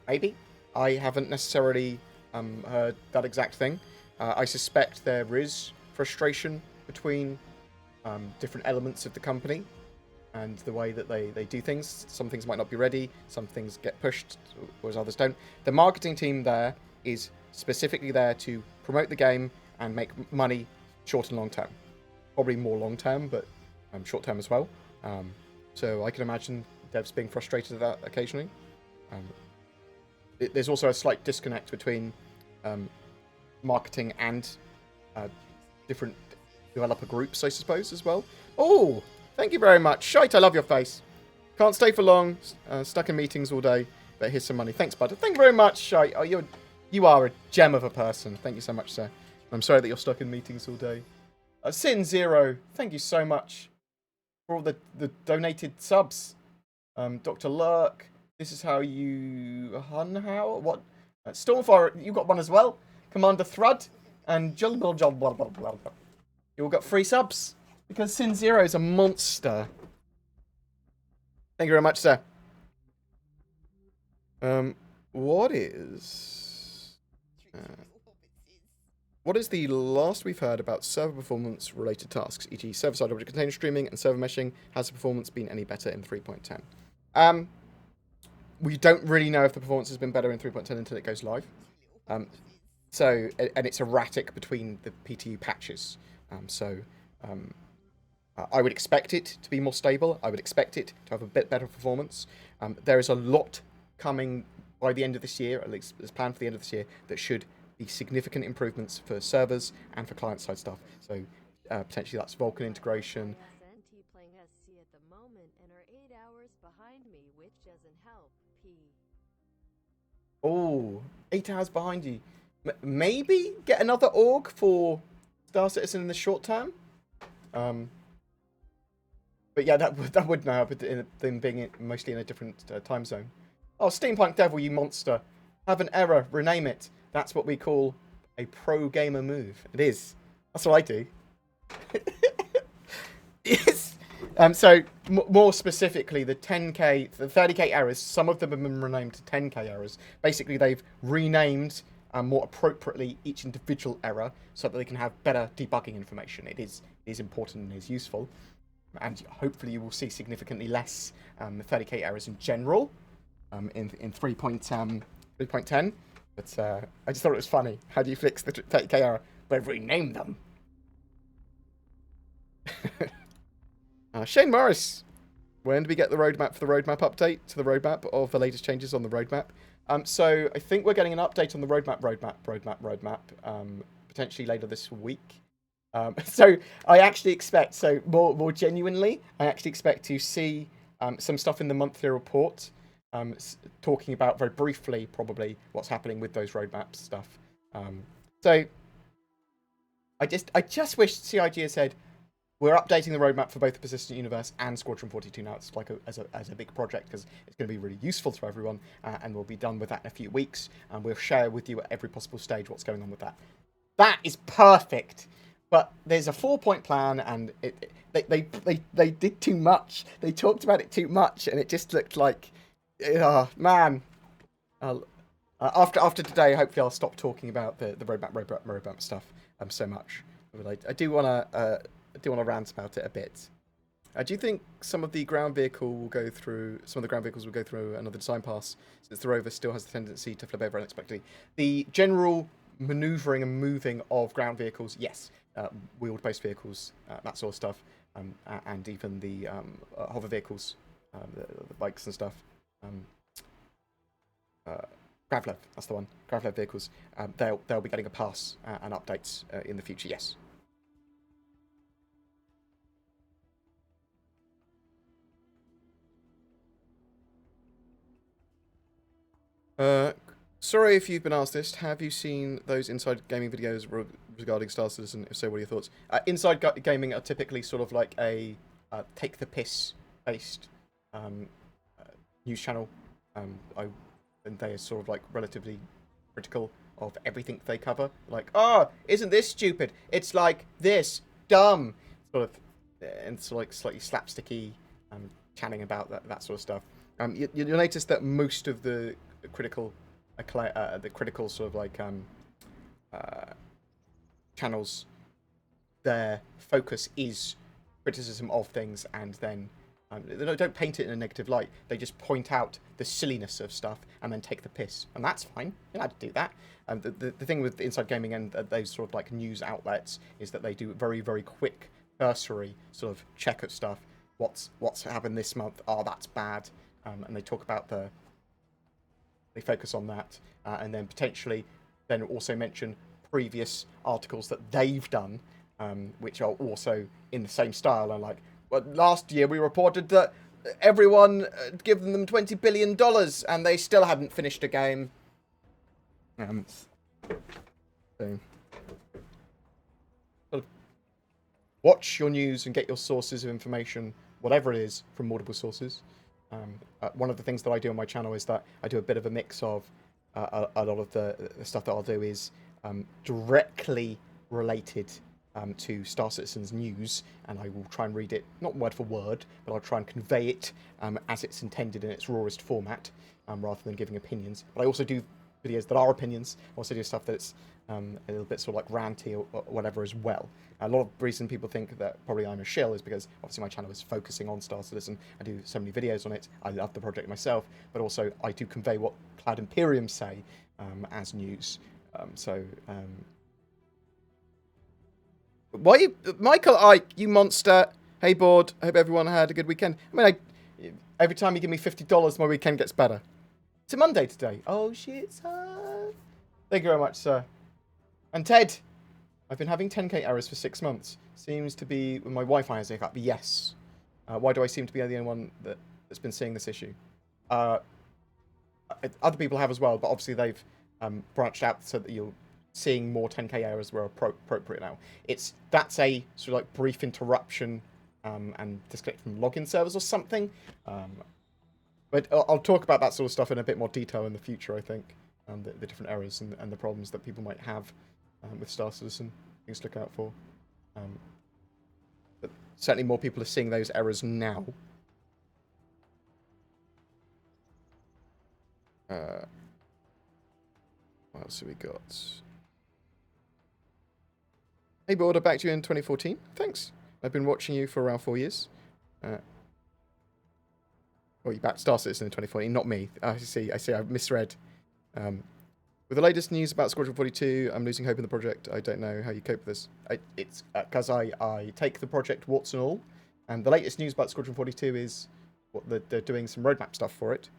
Speaker 1: Maybe. I haven't necessarily heard that exact thing. I suspect there is frustration between different elements of the company and the way that they do things. Some things might not be ready. Some things get pushed, whereas others don't. The marketing team there is specifically there to promote the game and make money short and long term. Probably more long term, but short term as well. So I can imagine devs being frustrated at that occasionally. There's also a slight disconnect between marketing and different developer groups, I suppose, as well. Oh, thank you very much. Shite, I love your face. Can't stay for long, stuck in meetings all day, but here's some money. Thanks, bud. Thank you very much, Shite. Oh, you are a gem of a person. Thank you so much, sir. I'm sorry that you're stuck in meetings all day. Sin Zero, thank you so much for all the donated subs. Dr. Lurk, this is how you... Hunhow? What? Stormfire, you got one as well. Commander Thrud, and you all got free subs. Because Sin Zero is a monster. Thank you very much, sir. What is the last we've heard about server performance related tasks, e.g. server-side object container streaming and server meshing? Has the performance been any better in 3.10? We don't really know if the performance has been better in 3.10 until it goes live. And it's erratic between the PTU patches. I would expect it to be more stable. I would expect it to have a bit better performance. There is a lot coming by the end of this year, at least as planned for the end of this year, that should be significant improvements for servers and for client-side stuff. So potentially that's Vulkan integration.
Speaker 3: Playing SC at the moment and are 8 hours behind me, which doesn't help.
Speaker 1: Oh, 8 hours behind you. Maybe get another org for Star Citizen in the short term. But yeah, that would now have them being mostly in a different time zone. Oh, Steampunk Devil, you monster! Have an error, rename it. That's what we call a pro gamer move. It is. That's what I do. Yes. So more specifically, the 10k, the 30k errors. Some of them have been renamed to 10k errors. Basically, they've renamed more appropriately each individual error so that they can have better debugging information. It is important and is useful. And hopefully you will see significantly less 30k errors in general in 3.10. But I just thought it was funny. How do you fix the 30k error? But rename them. Shane Morris, when do we get the roadmap for the roadmap update to the roadmap of the latest changes on the roadmap? So I think we're getting an update on the roadmap, potentially later this week. So I actually expect, more genuinely, I actually expect to see some stuff in the monthly report, talking about very briefly probably what's happening with those roadmap stuff. So I just wish CIG had said we're updating the roadmap for both the Persistent Universe and Squadron 42 now. It's like as a big project because it's going to be really useful to everyone, and we'll be done with that in a few weeks, and we'll share with you at every possible stage what's going on with that. That is perfect. But there's a 4-point plan, and they did too much. They talked about it too much, and it just looked like, man. After today, hopefully I'll stop talking about the roadmap stuff so much. But I do want to rant about it a bit. Do you think some of the ground vehicles will go through another design pass, since the rover still has the tendency to flip over unexpectedly? The general maneuvering and moving of ground vehicles, yes. Wheeled-based vehicles, that sort of stuff, and even the hover vehicles, the bikes and stuff. Gravlev, that's the one. Gravlev vehicles. They'll be getting a pass and updates in the future. Yes. Sorry if you've been asked this. Have you seen those Inside Gaming videos regarding Star Citizen? If so, what are your thoughts? Inside Gaming are typically sort of like a take the piss based news channel. And they are sort of like relatively critical of everything they cover. Like, isn't this stupid? It's like this dumb sort of, and sort of like slightly slapsticky, chatting about that sort of stuff. You'll notice that most of the critical sort of like channels, their focus is criticism of things, and then they don't paint it in a negative light. They just point out the silliness of stuff and then take the piss, and that's fine. You're allowed to do that. The thing with Inside Gaming and those sort of like news outlets is that they do very, very quick cursory sort of check of stuff. What's happened this month? Oh, that's bad. And they talk about they focus on that, and then potentially then also mention previous articles that they've done, which are also in the same style. And like, well, last year we reported that everyone had given them $20 billion and they still hadn't finished a game. So watch your news and get your sources of information, whatever it is, from multiple sources. One of the things that I do on my channel is that I do a bit of a mix of a lot of the stuff that I'll do is directly related to Star Citizen's news, and I will try and read it, not word for word, but I'll try and convey it as it's intended in its rawest format, rather than giving opinions. But I also do videos that are opinions. I also do stuff that's a little bit sort of like ranty or whatever as well. A lot of the reason people think that probably I'm a shill is because obviously my channel is focusing on Star Citizen. I do so many videos on it. I love the project myself, but also I do convey what Cloud Imperium say as news. Why you, Michael Ike, you monster? Hey, Bored. I hope everyone had a good weekend. I mean, every time you give me $50, my weekend gets better. It's a Monday today. Oh, shit, sir. Thank you very much, sir. And Ted, I've been having 10k errors for 6 months. Seems to be when my Wi-Fi has a hiccup. Yes. Why do I seem to be the only one that's been seeing this issue? Other people have as well, but obviously they've branched out so that you'll seeing more 10k errors were appropriate now. That's a sort of like brief interruption and disconnect from login servers or something. But I'll talk about that sort of stuff in a bit more detail in the future, I think. The different errors and the problems that people might have with Star Citizen, things to look out for. But certainly more people are seeing those errors now. What else have we got? Hey, Border, back to you in 2014. Thanks. I've been watching you for around 4 years. Oh, you backed Star Citizen in 2014, not me. I see. I've misread. With the latest news about Squadron 42, I'm losing hope in the project. I don't know how you cope with this. It's because I take the project warts and all, and the latest news about Squadron 42 is what they're doing some roadmap stuff for it.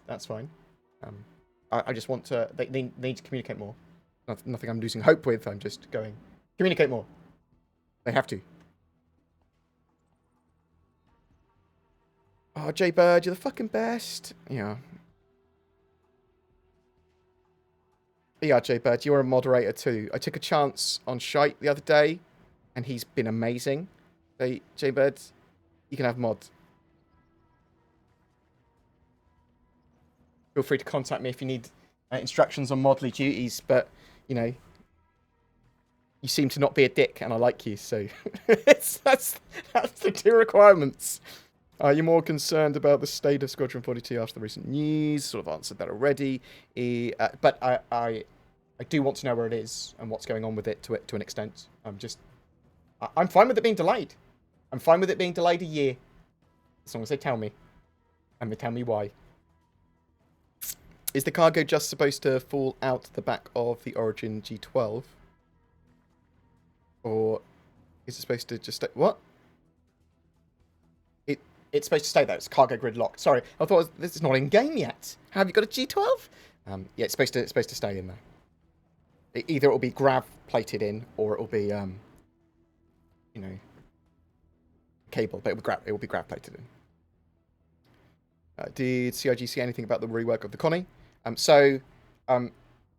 Speaker 1: That's fine. I just want to. They need to communicate more. Nothing I'm losing hope with. I'm just going communicate more. They have to. Oh, Jay Bird, you're the fucking best. Yeah. Yeah, Jay Bird, you're a moderator too. I took a chance on Shite the other day, and he's been amazing. Hey, Jay Bird, you can have mod. Feel free to contact me if you need instructions on modly duties, but, you know, you seem to not be a dick, and I like you, so that's the two requirements. Are you more concerned about the state of Squadron 42 after the recent news? Sort of answered that already. But I do want to know where it is and what's going on with it to an extent. I'm fine with it being delayed. I'm fine with it being delayed a year. As long as they tell me. And they tell me why. Is the cargo just supposed to fall out the back of the Origin G12? Or is it supposed to just stay... What? It's supposed to stay there. It's cargo grid locked. Sorry, I thought this is not in game yet. Have you got a G12? Yeah, it's supposed to stay in there. Either it will be grav plated in, or it will be you know, cable. But it will be grav plated in. Did CIG see anything about the rework of the Connie?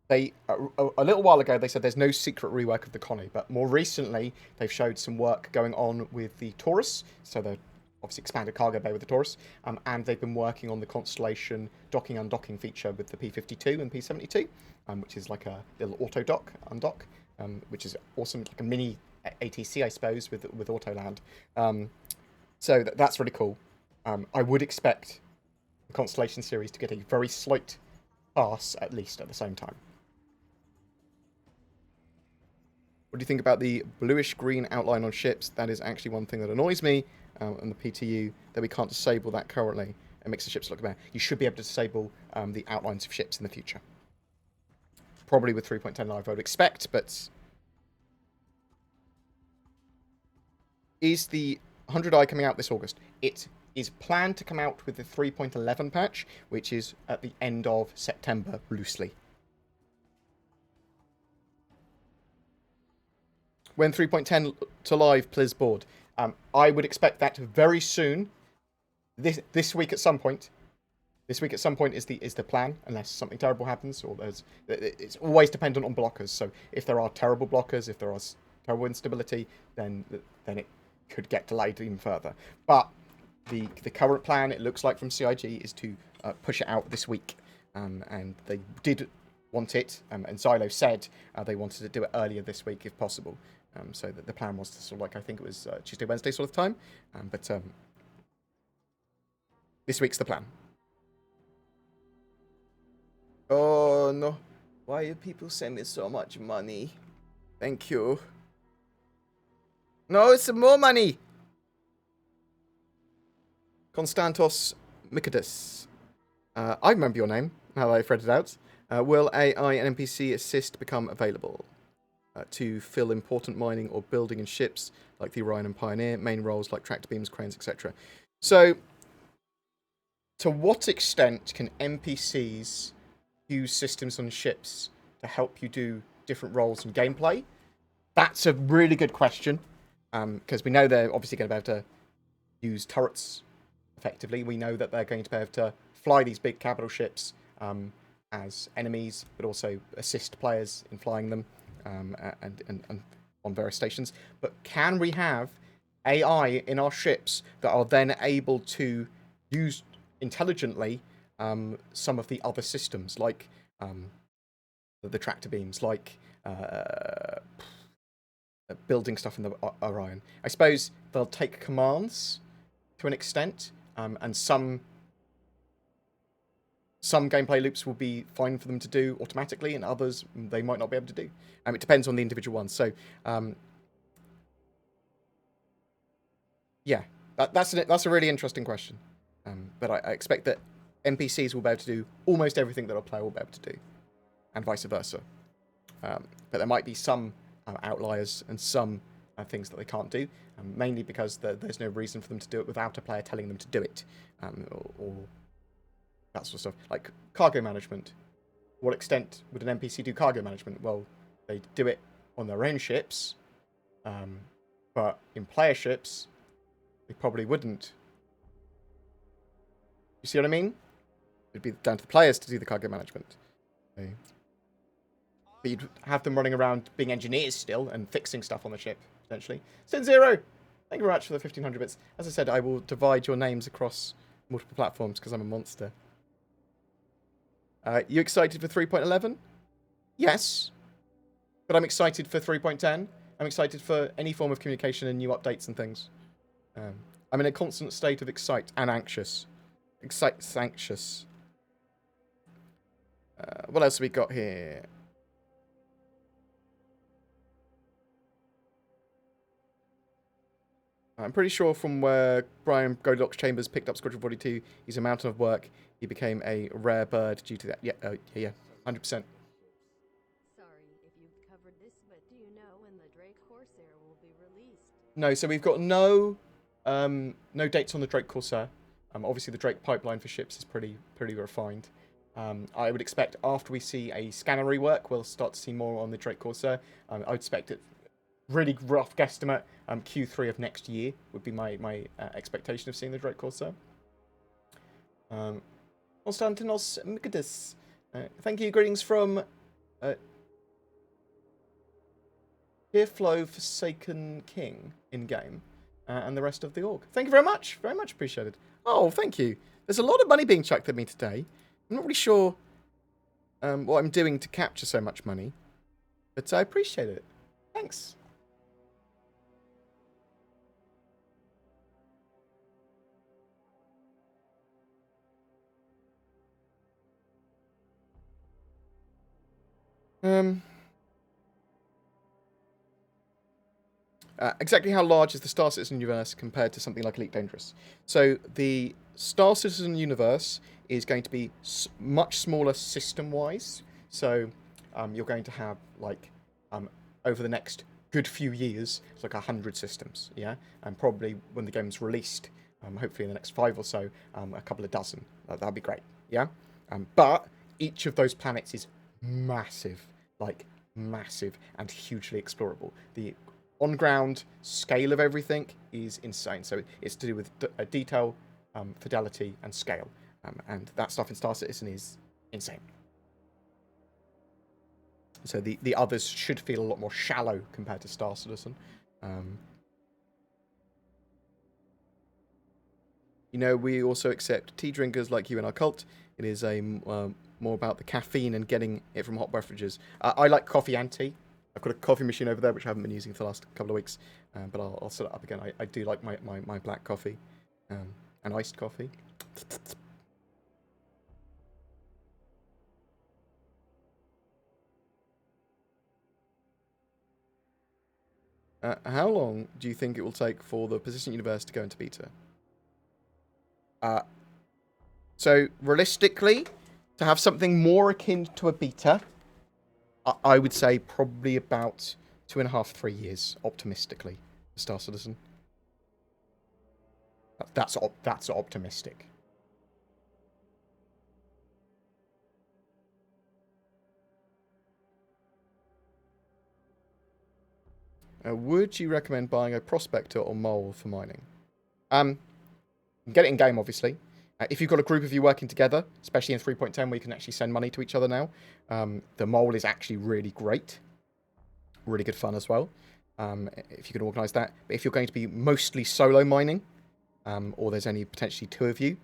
Speaker 1: They a little while ago they said there's no secret rework of the Connie, but more recently they've showed some work going on with the Taurus. So they're obviously expanded cargo bay with the Taurus, and they've been working on the Constellation docking undocking feature with the P52 and P72, which is like a little auto dock undock, which is awesome, like a mini ATC, I suppose, with auto land. So that's really cool. I would expect the Constellation series to get a very slight pass, at least at the same time. What do you think about the bluish-green outline on ships? That is actually one thing that annoys me. And the PTU, that we can't disable that currently. It makes the ships look bad. You should be able to disable the outlines of ships in the future. Probably with 3.10 live, I would expect, but... Is the 100i coming out this August? It is planned to come out with the 3.11 patch, which is at the end of September, loosely. When 3.10 to live, please board. I would expect that very soon. This week at some point. This week at some point is the plan, unless something terrible happens, or it's always dependent on blockers. So if there are terrible blockers, if there are terrible instability, then it could get delayed even further. But the current plan, it looks like from CIG, is to push it out this week, and they did want it, and Xylo said they wanted to do it earlier this week if possible. So that the plan was to sort of like, I think it was Tuesday, Wednesday sort of time. But this week's the plan. Oh, no. Why do people send me so much money? Thank you. No, it's some more money. Konstantos Mikadis. I remember your name, now that I've read it out. Will AI and NPC assist become available? To fill important mining or building in ships like the Orion and Pioneer, main roles like tractor beams, cranes, etc. So, to what extent can NPCs use systems on ships to help you do different roles in gameplay? That's a really good question, because we know they're obviously going to be able to use turrets effectively. We know that they're going to be able to fly these big capital ships as enemies, but also assist players in flying them and on various stations. But can we have AI in our ships that are then able to use intelligently some of the other systems, like the tractor beams, like building stuff in the Orion? I suppose they'll take commands to an extent, and some gameplay loops will be fine for them to do automatically, and others they might not be able to do. It depends on the individual ones. So, yeah, that's a really interesting question. But I expect that NPCs will be able to do almost everything that a player will be able to do, and vice versa. But there might be some outliers and some things that they can't do, mainly because there's no reason for them to do it without a player telling them to do it, or that sort of stuff. Like cargo management. What extent would an NPC do cargo management? Well, they do it on their own ships, but in player ships, they probably wouldn't. You see what I mean? It'd be down to the players to do the cargo management. Okay. But you'd have them running around being engineers still and fixing stuff on the ship, potentially. Sin Zero! Thank you very much for the 1500 bits. As I said, I will divide your names across multiple platforms because I'm a monster. You excited for 3.11? Yes. But I'm excited for 3.10. I'm excited for any form of communication and new updates and things. I'm in a constant state of excite and anxious. Anxious. What else have we got here? I'm pretty sure from where Brian Goldilocks Chambers picked up Squadron 42, he's a mountain of work. He became a rare bird due to that. Yeah, 100%.
Speaker 3: Sorry if you've covered this, but do you know when the Drake Corsair will be released?
Speaker 1: No, so we've got no dates on the Drake Corsair. Obviously, the Drake pipeline for ships is pretty refined. I would expect after we see a scanner rework, we'll start to see more on the Drake Corsair. I would expect it. Really rough guesstimate, Q3 of next year would be my expectation of seeing the Drake Corsair. Konstantinos Mikadis, thank you. Greetings from Hearflow Forsaken King in-game and the rest of the org. Thank you very much appreciated. Oh, thank you. There's a lot of money being chucked at me today. I'm not really sure what I'm doing to capture so much money, but I appreciate it. Thanks. Exactly how large is the Star Citizen universe compared to something like Elite Dangerous? So the Star Citizen universe is going to be much smaller system-wise. So you're going to have, like, over the next good few years, it's like 100 systems, yeah? And probably when the game's released, hopefully in the next 5 or so, a couple of dozen. That'd be great, yeah? But each of those planets is massive, like massive and hugely explorable. The on-ground scale of everything is insane. So it's to do with detail, fidelity, and scale. And that stuff in Star Citizen is insane. So the others should feel a lot more shallow compared to Star Citizen. You know, we also accept tea drinkers like you in our cult. It is more about the caffeine and getting it from hot beverages. I like coffee and tea. I've got a coffee machine over there, which I haven't been using for the last couple of weeks, but I'll set it up again. I do like my black coffee and iced coffee. How long do you think it will take for the Persistent Universe to go into beta? So, realistically, to have something more akin to a beta, I would say probably about 2.5, 3 years, optimistically, for Star Citizen. That's optimistic. Would you recommend buying a prospector or mole for mining? Get it in game, obviously. If you've got a group of you working together, especially in 3.10 where you can actually send money to each other now, the mole is actually really great. Really good fun as well, if you can organise that. But if you're going to be mostly solo mining, or there's only potentially 2 of you,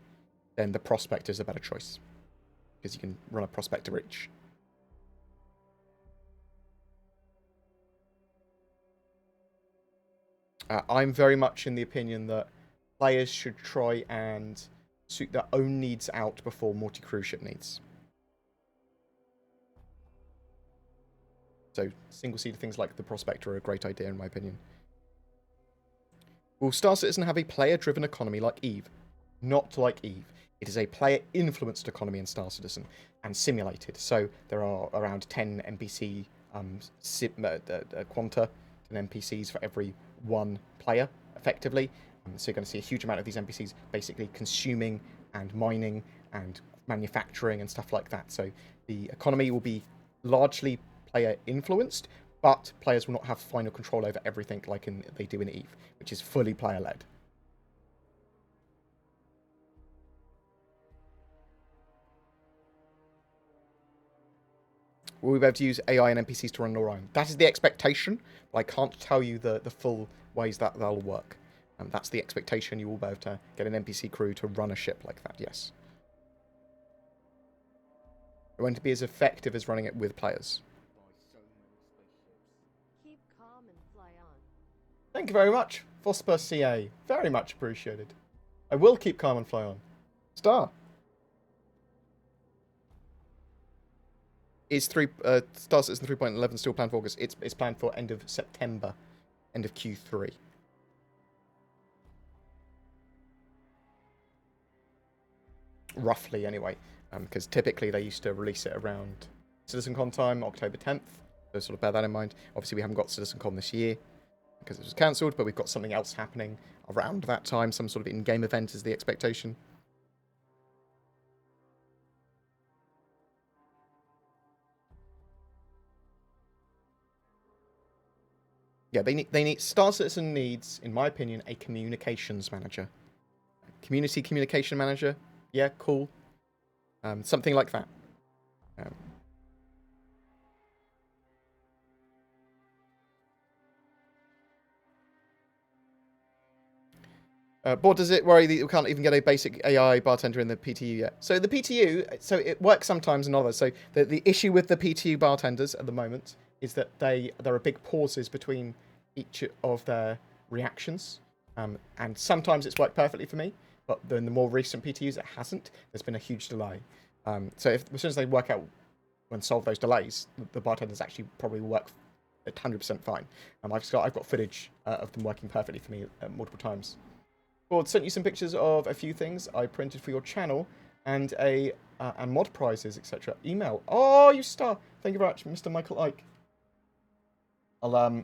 Speaker 1: then the prospector is a better choice. Because you can run a prospector each. I'm very much in the opinion that players should try and suit their own needs out before multi-cruise ship needs. So single-seater things like the Prospector are a great idea in my opinion. Will Star Citizen have a player-driven economy like EVE? Not like EVE. It is a player-influenced economy in Star Citizen and simulated. So there are around 10 NPC quanta, 10 NPCs for every 1 player, effectively. So you're going to see a huge amount of these NPCs basically consuming and mining and manufacturing and stuff like that. So the economy will be largely player-influenced, but players will not have final control over everything like they do in EVE, which is fully player-led. Will we be able to use AI and NPCs to run Orion? That is the expectation, but I can't tell you the full ways that that'll work. And that's the expectation. You will be able to get an NPC crew to run a ship like that, yes. It won't be as effective as running it with players.
Speaker 3: Keep calm and fly on.
Speaker 1: Thank you very much, Fosper CA. Very much appreciated. I will keep calm and fly on. Star. Is Star Citizen 3.11 still planned for August? It's planned for end of September, end of Q3. Roughly, anyway, because typically they used to release it around CitizenCon time, October 10th. So sort of bear that in mind. Obviously, we haven't got CitizenCon this year because it was cancelled, but we've got something else happening around that time. Some sort of in-game event is the expectation. Yeah, they need Star Citizen needs, in my opinion, a communications manager. Community communication manager. Yeah, cool. Something like that. Board, does it worry that we can't even get a basic AI bartender in the PTU yet? So the PTU, so it works sometimes and others. So the issue with the PTU bartenders at the moment is that there are big pauses between each of their reactions. And sometimes it's worked perfectly for me, but in the more recent PTUs it hasn't. There's been a huge delay. So as soon as they work out and solve those delays, the bartenders actually probably work at 100% fine. I've got footage of them working perfectly for me multiple times. Board sent you some pictures of a few things I printed for your channel and and mod prizes, etc. Email. Oh, you star! Thank you very much, Mr. Michael Ike. I'll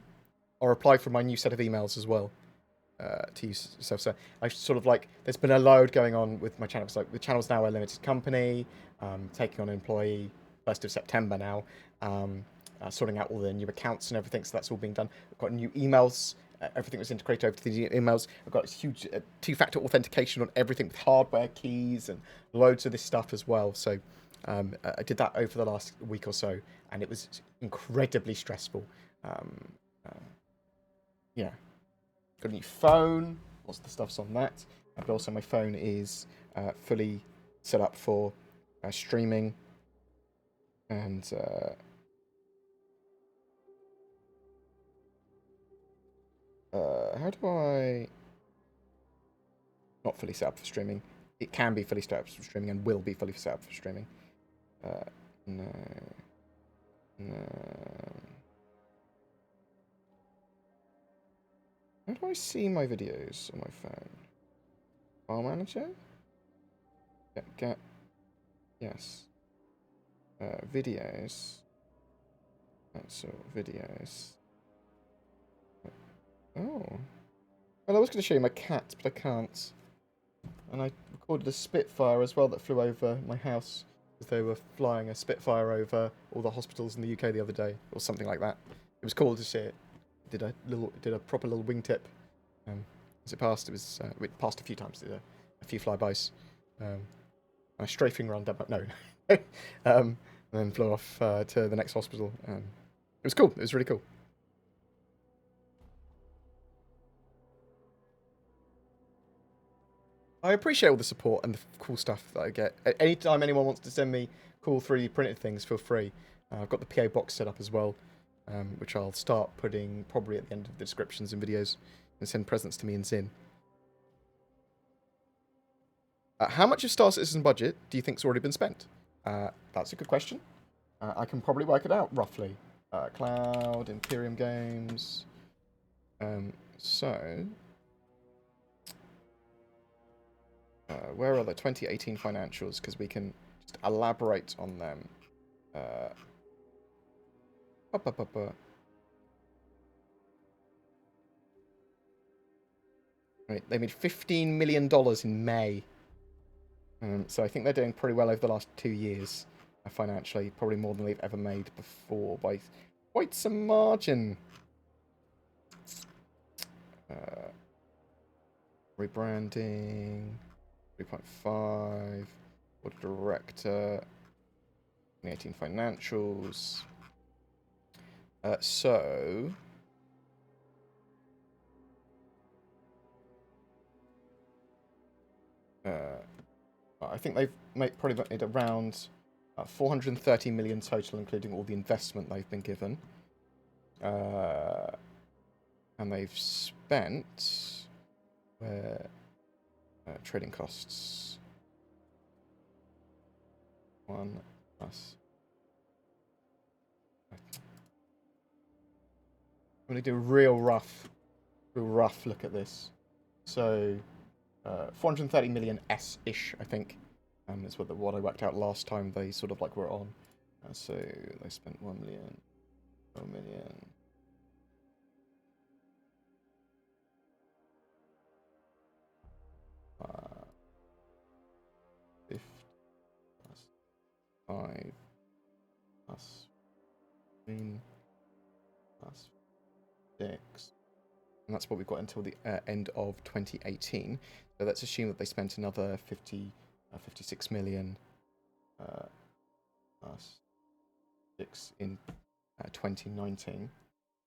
Speaker 1: reply from my new set of emails as well to you yourself. So I sort of like there's been a load going on with my channel. It's like the channel's now a limited company, taking on an employee 1st of September now, sorting out all the new accounts and everything. So that's all being done. I've got new emails. Everything was integrated over to the emails. I've got huge 2-factor authentication on everything with hardware keys and loads of this stuff as well. So I did that over the last week or so, and it was incredibly stressful. Yeah. Got a new phone. Lots of the stuff's on that. But also my phone is fully set up for streaming. And how do I... Not fully set up for streaming. It can be fully set up for streaming and will be fully set up for streaming. No. How do I see my videos on my phone? File manager? Yes. Videos. So, videos. Oh. Well, I was going to show you my cat, but I can't. And I recorded a Spitfire as well that flew over my house because they were flying a Spitfire over all the hospitals in the UK the other day, or something like that. It was cool to see it. Did a proper little wingtip as it passed. It passed a few times. Did a few flybys. a strafing run down. No, and then flew off to the next hospital. It was cool. It was really cool. I appreciate all the support and the cool stuff that I get. Anytime anyone wants to send me cool 3D printed things, feel free. I've got the PO box set up as well, which I'll start putting probably at the end of the descriptions and videos, and send presents to me and Zin. How much of Star Citizen budget do you think's already been spent? That's a good question. I can probably work it out roughly. Cloud Imperium games. Where are the 2018 financials? Because we can just elaborate on them. Right, they made $15 million in May. So I think they're doing pretty well over the last 2 years financially. Probably more than they've ever made before by quite some margin. Rebranding. 3.5. Board of Director. 2018 financials. I think they've probably made around 430 million total, including all the investment they've been given. And they've spent trading costs 1 plus. I'm going to do a real rough look at this. So 430 million S-ish, I think, is what I worked out last time they sort of like were on. So they spent 1 million, 4 million. Uh, 50 plus 5 plus 15 plus 6. And that's what we've got until the end of 2018. So let's assume that they spent another 56 million plus 6 in 2019.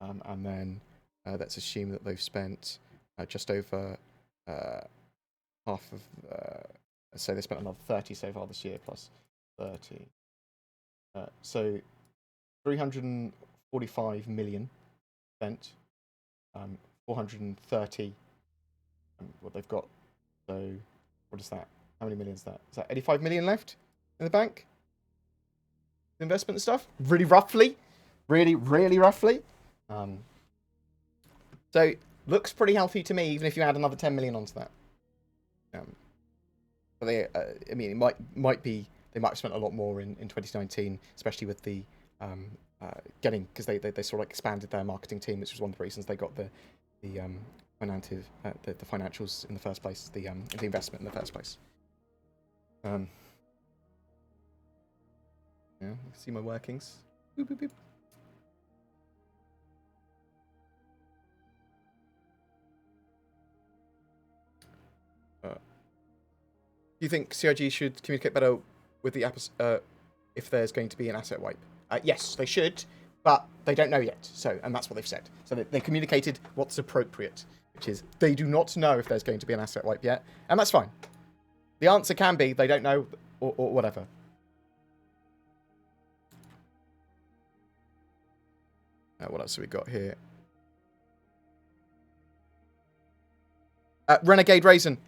Speaker 1: And then let's assume that they've spent just over half of, say they spent another 30 so far this year, plus 30. So 345 million spent. 430 what they've got. So what is that? How many million is that? Is that 85 million left in the bank? Investment and stuff? Really roughly. Really roughly. So looks pretty healthy to me, even if you add another 10 million onto that. But they, I mean, it might be they might have spent a lot more in 2019, especially with the because they sort of like expanded their marketing team, which was one of the reasons they got the financials in the first place, the investment in the first place. Yeah, see my workings. Boop, boop, boop. Do you think CIG should communicate better with the if there's going to be an asset wipe? Yes, they should, but they don't know yet. So, and that's what they've said. So they communicated what's appropriate, which is they do not know if there's going to be an asset wipe yet, and that's fine. The answer can be they don't know or whatever. What else have we got here? Renegade Raisin.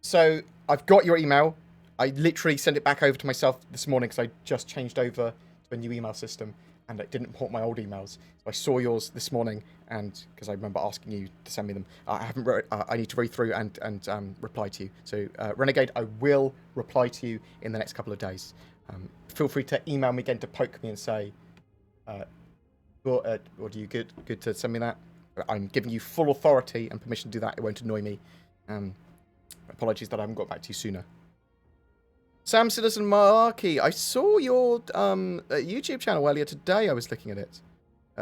Speaker 1: So I've got your email. I literally sent it back over to myself this morning because I just changed over to a new email system and it didn't port my old emails. So I saw yours this morning, and because I remember asking you to send me them, I haven't wrote. I need to read through and reply to you. So Renegade, I will reply to you in the next couple of days. Feel free to email me again to poke me and say, or do you good to send me that? I'm giving you full authority and permission to do that. It won't annoy me. Apologies that I haven't got back to you sooner. Sam Citizen Markey, I saw your YouTube channel earlier today. I was looking at it.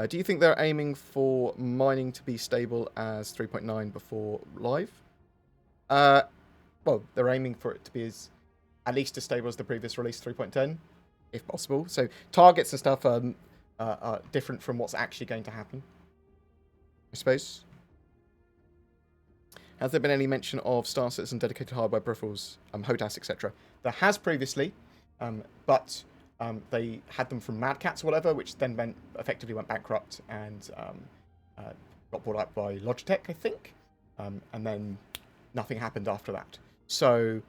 Speaker 1: Do you think they're aiming for mining to be stable as 3.9 before live? Well, they're aiming for it to be as at least as stable as the previous release 3.10, if possible. So targets and stuff are different from what's actually going to happen, I suppose. Has there been any mention of Star Citizen dedicated hardware peripherals, HOTAS, etc.? There has previously, but they had them from Mad Cats or whatever, which then effectively went bankrupt and got bought up by Logitech, I think. And then nothing happened after that. So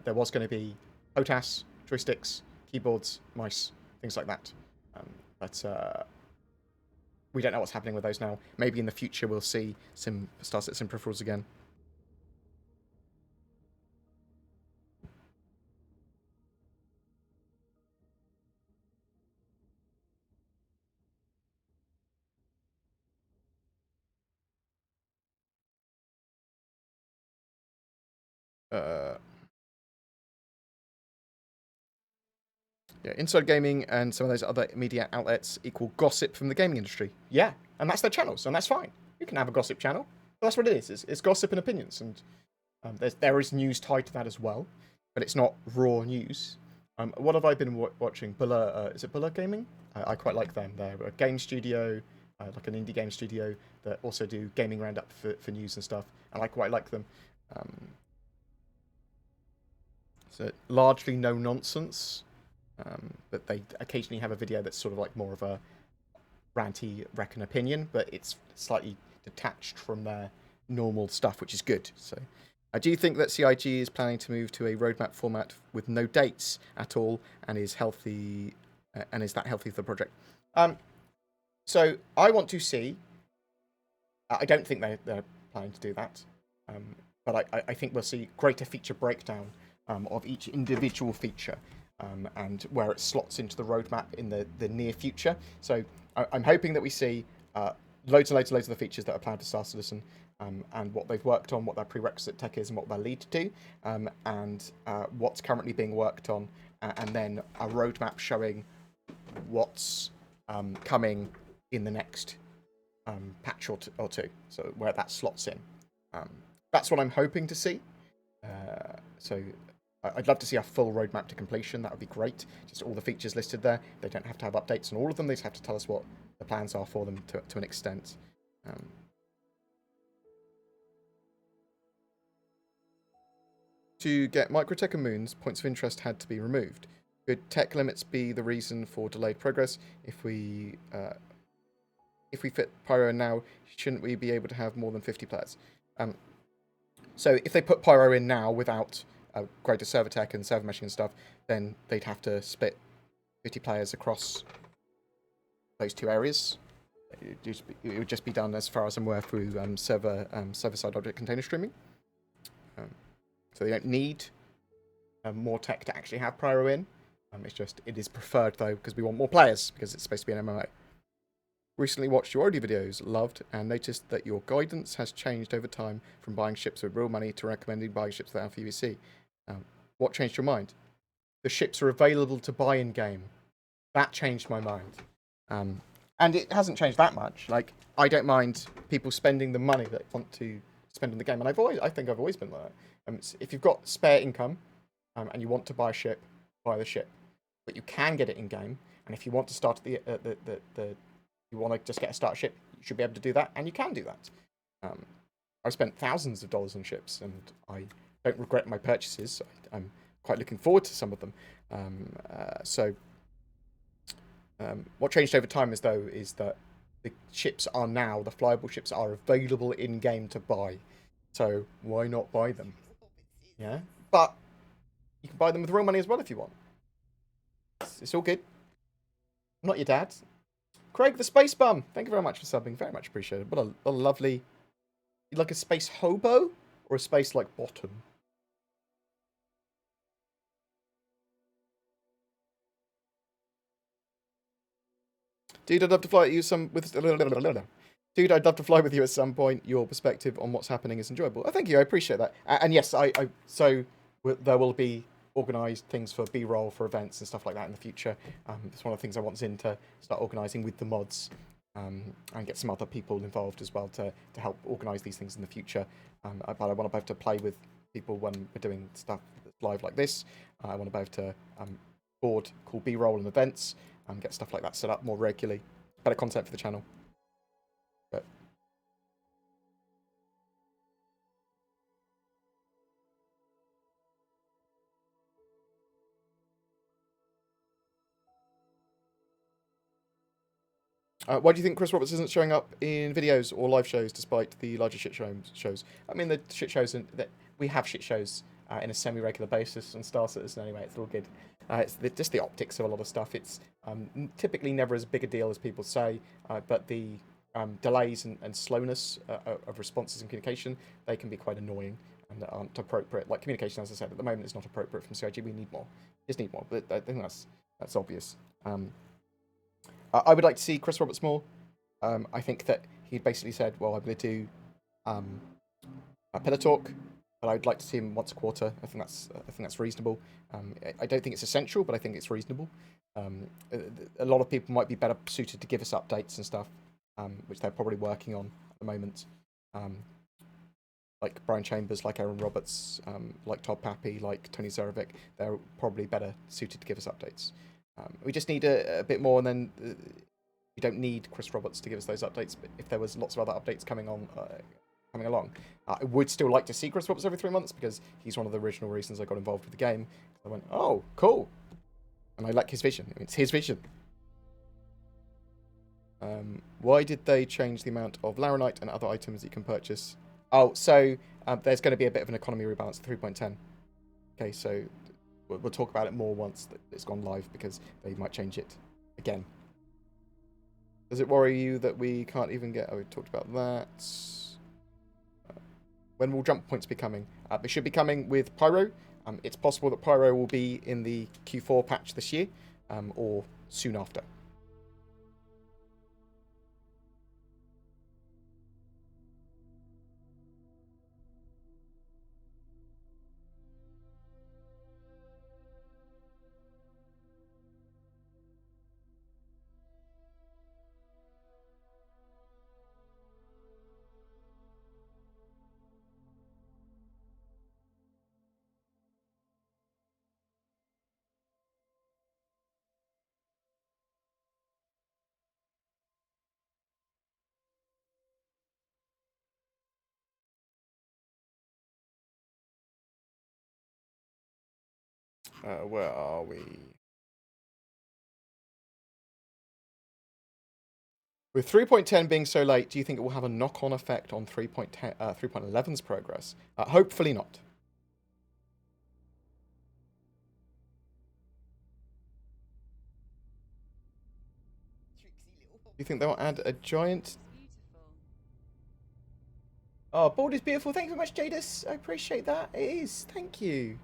Speaker 1: there was going to be HOTAS, joysticks, keyboards, mice, things like that. But we don't know what's happening with those now. Maybe in the future we'll see some Star Citizen peripherals again. Yeah, Inside Gaming and some of those other media outlets equal gossip from the gaming industry. Yeah, and that's their channels, and that's fine. You can have a gossip channel. But that's what it is. It's gossip and opinions, and there is news tied to that as well, but it's not raw news. What have I been watching? Buller, is it Buller Gaming? I quite like them. They're a game studio, like an indie game studio that also do gaming roundup for news and stuff, and I quite like them. So largely no nonsense. But they occasionally have a video that's sort of like more of a ranty reckon opinion, but it's slightly detached from their normal stuff, which is good. So I do think that CIG is planning to move to a roadmap format with no dates at all, and is healthy, and is that healthy for the project? So I want to see. I don't think they're planning to do that, but I think we'll see greater feature breakdown of each individual feature. And where it slots into the roadmap in the near future. So I'm hoping that we see loads and loads of the features that are planned for Star Citizen, and what they've worked on, what their prerequisite tech is, and what they'll lead to, and what's currently being worked on, and then a roadmap showing what's coming in the next patch or two. So where that slots in. That's what I'm hoping to see. So I'd love to see a full roadmap to completion. That would be great. Just all the features listed there. They don't have to have updates on all of them. They just have to tell us what the plans are for them to an extent. To get Microtech and Moons, points of interest had to be removed. Could tech limits be the reason for delayed progress? If we fit Pyro in now, shouldn't we be able to have more than 50 players? So if they put Pyro in now without greater server tech and server meshing and stuff, then they'd have to split 50 players across those two areas. It would just be done, as far as I'm aware, through server-side object container streaming. So they don't need more tech to actually have Pyro in. It is preferred, though, because we want more players, because it's supposed to be an MMO. Recently watched your audio videos, loved, and noticed that your guidance has changed over time from buying ships with real money to recommending buying ships without PVC. What changed your mind? The ships are available to buy in-game. That changed my mind. And it hasn't changed that much. Like, I don't mind people spending the money that they want to spend on the game. And I think I've always been like that. If you've got spare income and you want to buy a ship, buy the ship. But you can get it in-game. And if you want to start you want to just get a start ship, you should be able to do that, and you can do that. I spent thousands of dollars on ships, and I don't regret my purchases. I'm quite looking forward to some of them. What changed over time is that the ships are now, the flyable ships are available in-game to buy. So why not buy them? Yeah, but you can buy them with real money as well if you want. It's all good. I'm not your dad. Craig the Space Bum, thank you very much for subbing. Very much appreciated. What a lovely... You like a space hobo? Or a space like bottom? Dude, I'd love to fly with you Dude, I'd love to fly with you at some point. Your perspective on what's happening is enjoyable. Oh, thank you, I appreciate that. And yes, so there will be organised things for B-roll, for events and stuff like that in the future. It's one of the things I want Zin to start organising with the mods, and get some other people involved as well to help organise these things in the future. But I want to be able to play with people when we're doing stuff live like this. I want to be able to board cool B-roll and events and get stuff like that set up more regularly. Better content for the channel. But why do you think Chris Roberts isn't showing up in videos or live shows despite the larger shit shows? I mean, the shit shows, that we have shit shows in a semi-regular basis on Star Citizen anyway. It's all good. It's just the optics of a lot of stuff. It's typically never as big a deal as people say, but the delays and slowness of responses and communication, they can be quite annoying and aren't appropriate. Like communication, as I said, at the moment is not appropriate from CIG. We need more. Just need more. But I think that's obvious. I would like to see Chris Roberts more. I think that he basically said, well, I'm going to do a pillar talk, but I'd like to see him once a quarter. I think that's reasonable. I don't think it's essential, but I think it's reasonable. A lot of people might be better suited to give us updates and stuff, which they're probably working on at the moment. Like Brian Chambers, like Aaron Roberts, like Todd Pappy, like Tony Zarovic, they're probably better suited to give us updates. We just need a bit more, and then we don't need Chris Roberts to give us those updates. But if there was lots of other updates coming along, I would still like to see Chris Roberts every 3 months because he's one of the original reasons I got involved with the game. I went, oh, cool, and I like his vision. I mean, it's his vision. Why did they change the amount of Laranite and other items you can purchase? Oh, so there's going to be a bit of an economy rebalance to 3.10. Okay, so we'll talk about it more once it's gone live because they might change it again. Does it worry you that we can't even get... Oh, we talked about that. When will jump points be coming? They should be coming with Pyro. It's possible that Pyro will be in the Q4 patch this year or soon after. Where are we? With 3.10 being so late, do you think it will have a knock-on effect on 3.11's progress? Hopefully not. Do you think they'll add a giant... Oh, board is beautiful. Thank you very much, Jadis. I appreciate that. It is. Thank you.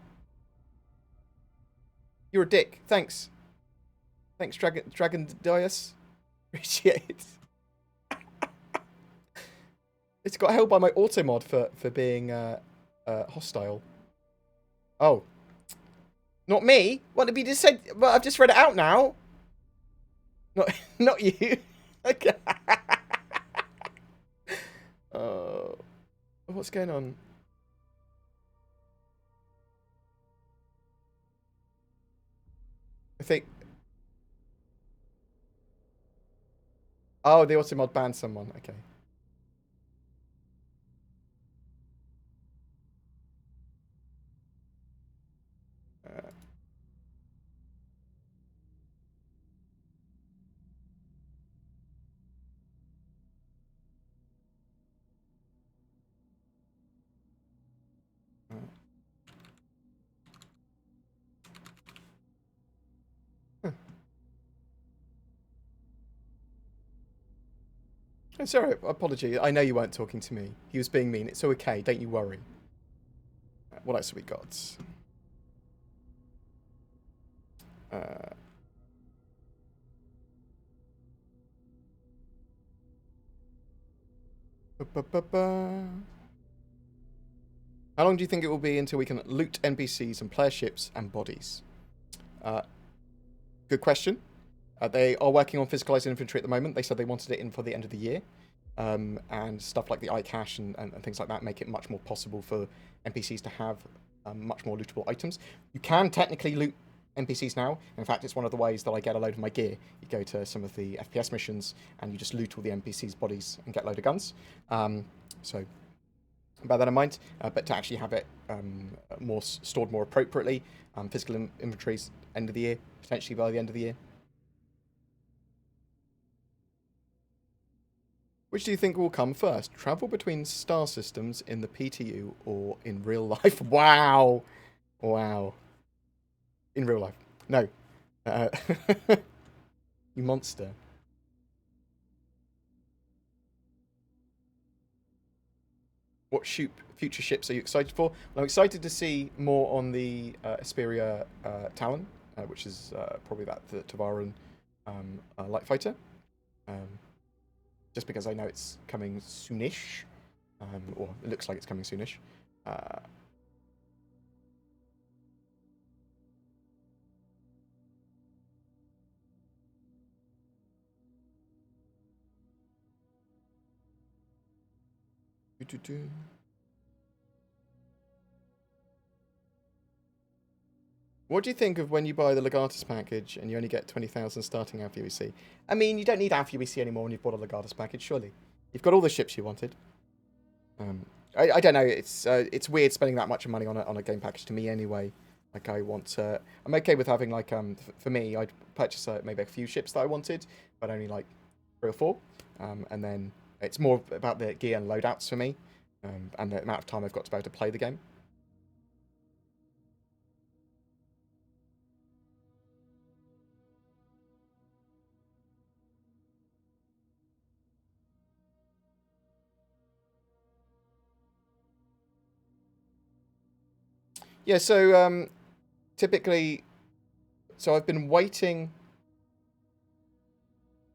Speaker 1: You're a dick. Thanks. Thanks, Dragon Dias. Appreciate it. It's got held by my auto mod for being hostile. Oh. Not me? What have you just said? Well, I've just read it out now. Not you. Okay. Oh. What's going on? I think... Oh, the auto mod banned someone. Okay. I'm sorry, apology. I know you weren't talking to me. He was being mean. It's okay, don't you worry. What else have we got? How long do you think it will be until we can loot NPCs and player ships and bodies? Good question. They are working on physicalized inventory at the moment. They said they wanted it in for the end of the year. And stuff like the iCache and things like that make it much more possible for NPCs to have much more lootable items. You can technically loot NPCs now. In fact, it's one of the ways that I get a load of my gear. You go to some of the FPS missions and you just loot all the NPCs' bodies and get a load of guns. So bear that in mind. But to actually have it stored more appropriately, physical inventories end of the year, potentially by the end of the year. Which do you think will come first? Travel between star systems in the PTU or in real life? Wow. Wow. In real life. No. You monster. What future ships are you excited for? Well, I'm excited to see more on the Asperia Talon, which is probably the Tavaran light fighter. Just because I know it's coming soonish. Or it looks like it's coming soonish. What do you think of when you buy the Legatus package and you only get 20,000 starting Alpha UEC? I mean, you don't need Alpha UEC anymore when you've bought a Legatus package, surely. You've got all the ships you wanted. I don't know. It's weird spending that much money on a game package to me anyway. Like I'm okay with having like for me, I'd purchase maybe a few ships that I wanted, but only like 3 or 4, and then it's more about the gear and loadouts for me, and the amount of time I've got to be able to play the game. Yeah, so typically, so I've been waiting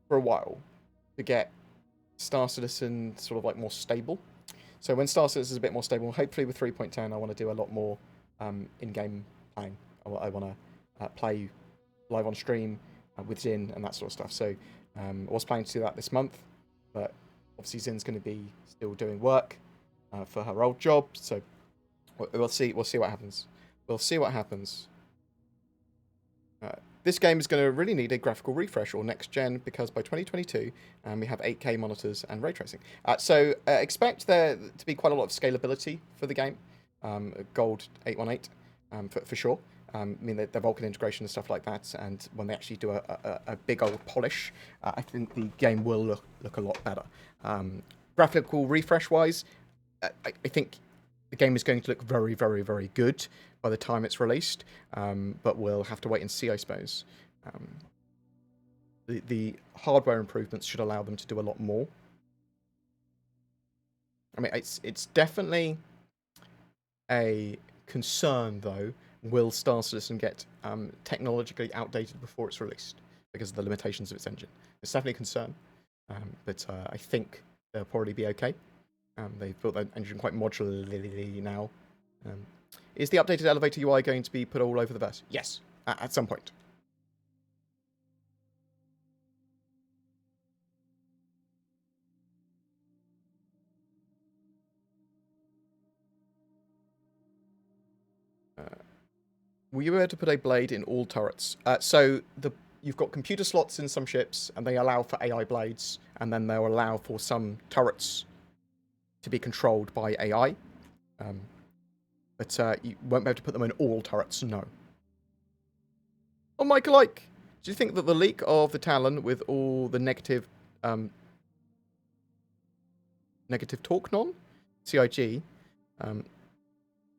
Speaker 1: for a while to get Star Citizen sort of like more stable. So when Star Citizen is a bit more stable, hopefully with 3.10, I want to do a lot more in-game playing. I want to play live on stream with Zin and that sort of stuff. So I was planning to do that this month, but obviously Zin's going to be still doing work for her old job. So we'll see what happens. We'll see what happens. This game is going to really need a graphical refresh or next gen because by 2022 we have 8K monitors and ray tracing. So expect there to be quite a lot of scalability for the game. Gold 818 for sure. I mean, the Vulkan integration and stuff like that, and when they actually do a big old polish, I think the game will look a lot better. Graphical refresh-wise, I think the game is going to look very, very, very good by the time it's released, but we'll have to wait and see, I suppose. The hardware improvements should allow them to do a lot more. I mean, it's definitely a concern, though. Will Star Citizen get technologically outdated before it's released because of the limitations of its engine? It's definitely a concern, but I think they'll probably be okay. They've built their engine quite modularly now. Is the updated elevator UI going to be put all over the verse? Yes, at some point. Will you be able to put a blade in all turrets? So you've got computer slots in some ships, and they allow for AI blades, and then they'll allow for some turrets to be controlled by AI. But you won't be able to put them in all turrets, no. Oh, Michael Ike! Do you think that the leak of the Talon with all the negative talk non? CIG,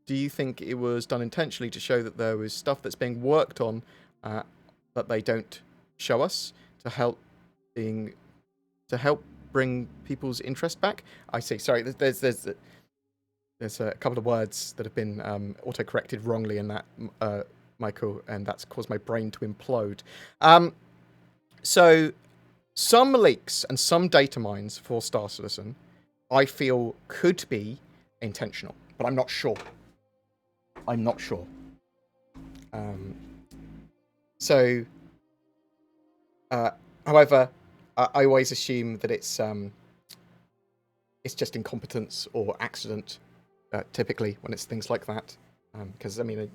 Speaker 1: do you think it was done intentionally to show that there was stuff that's being worked on that they don't show us to help bring people's interest back? I see. Sorry, there's a couple of words that have been auto-corrected wrongly in that, Michael, and that's caused my brain to implode. So some leaks and some data mines for Star Citizen, I feel could be intentional, but I'm not sure. I'm not sure. However, I always assume that it's just incompetence or accident, typically, when it's things like that. Because, I mean,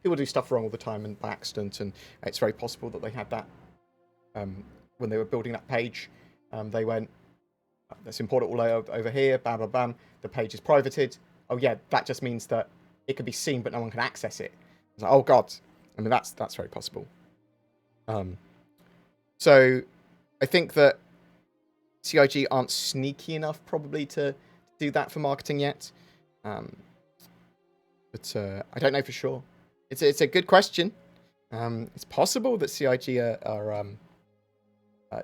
Speaker 1: people do stuff wrong all the time and by accident, and it's very possible that they had that when they were building that page. They went, let's import it all over here, bam, bam, bam. The page is privated. Oh, yeah, that just means that it can be seen, but no one can access it. It's like, oh, God. I mean, that's very possible. So I think that CIG aren't sneaky enough probably to do that for marketing yet. But I don't know for sure. It's a good question. It's possible that CIG are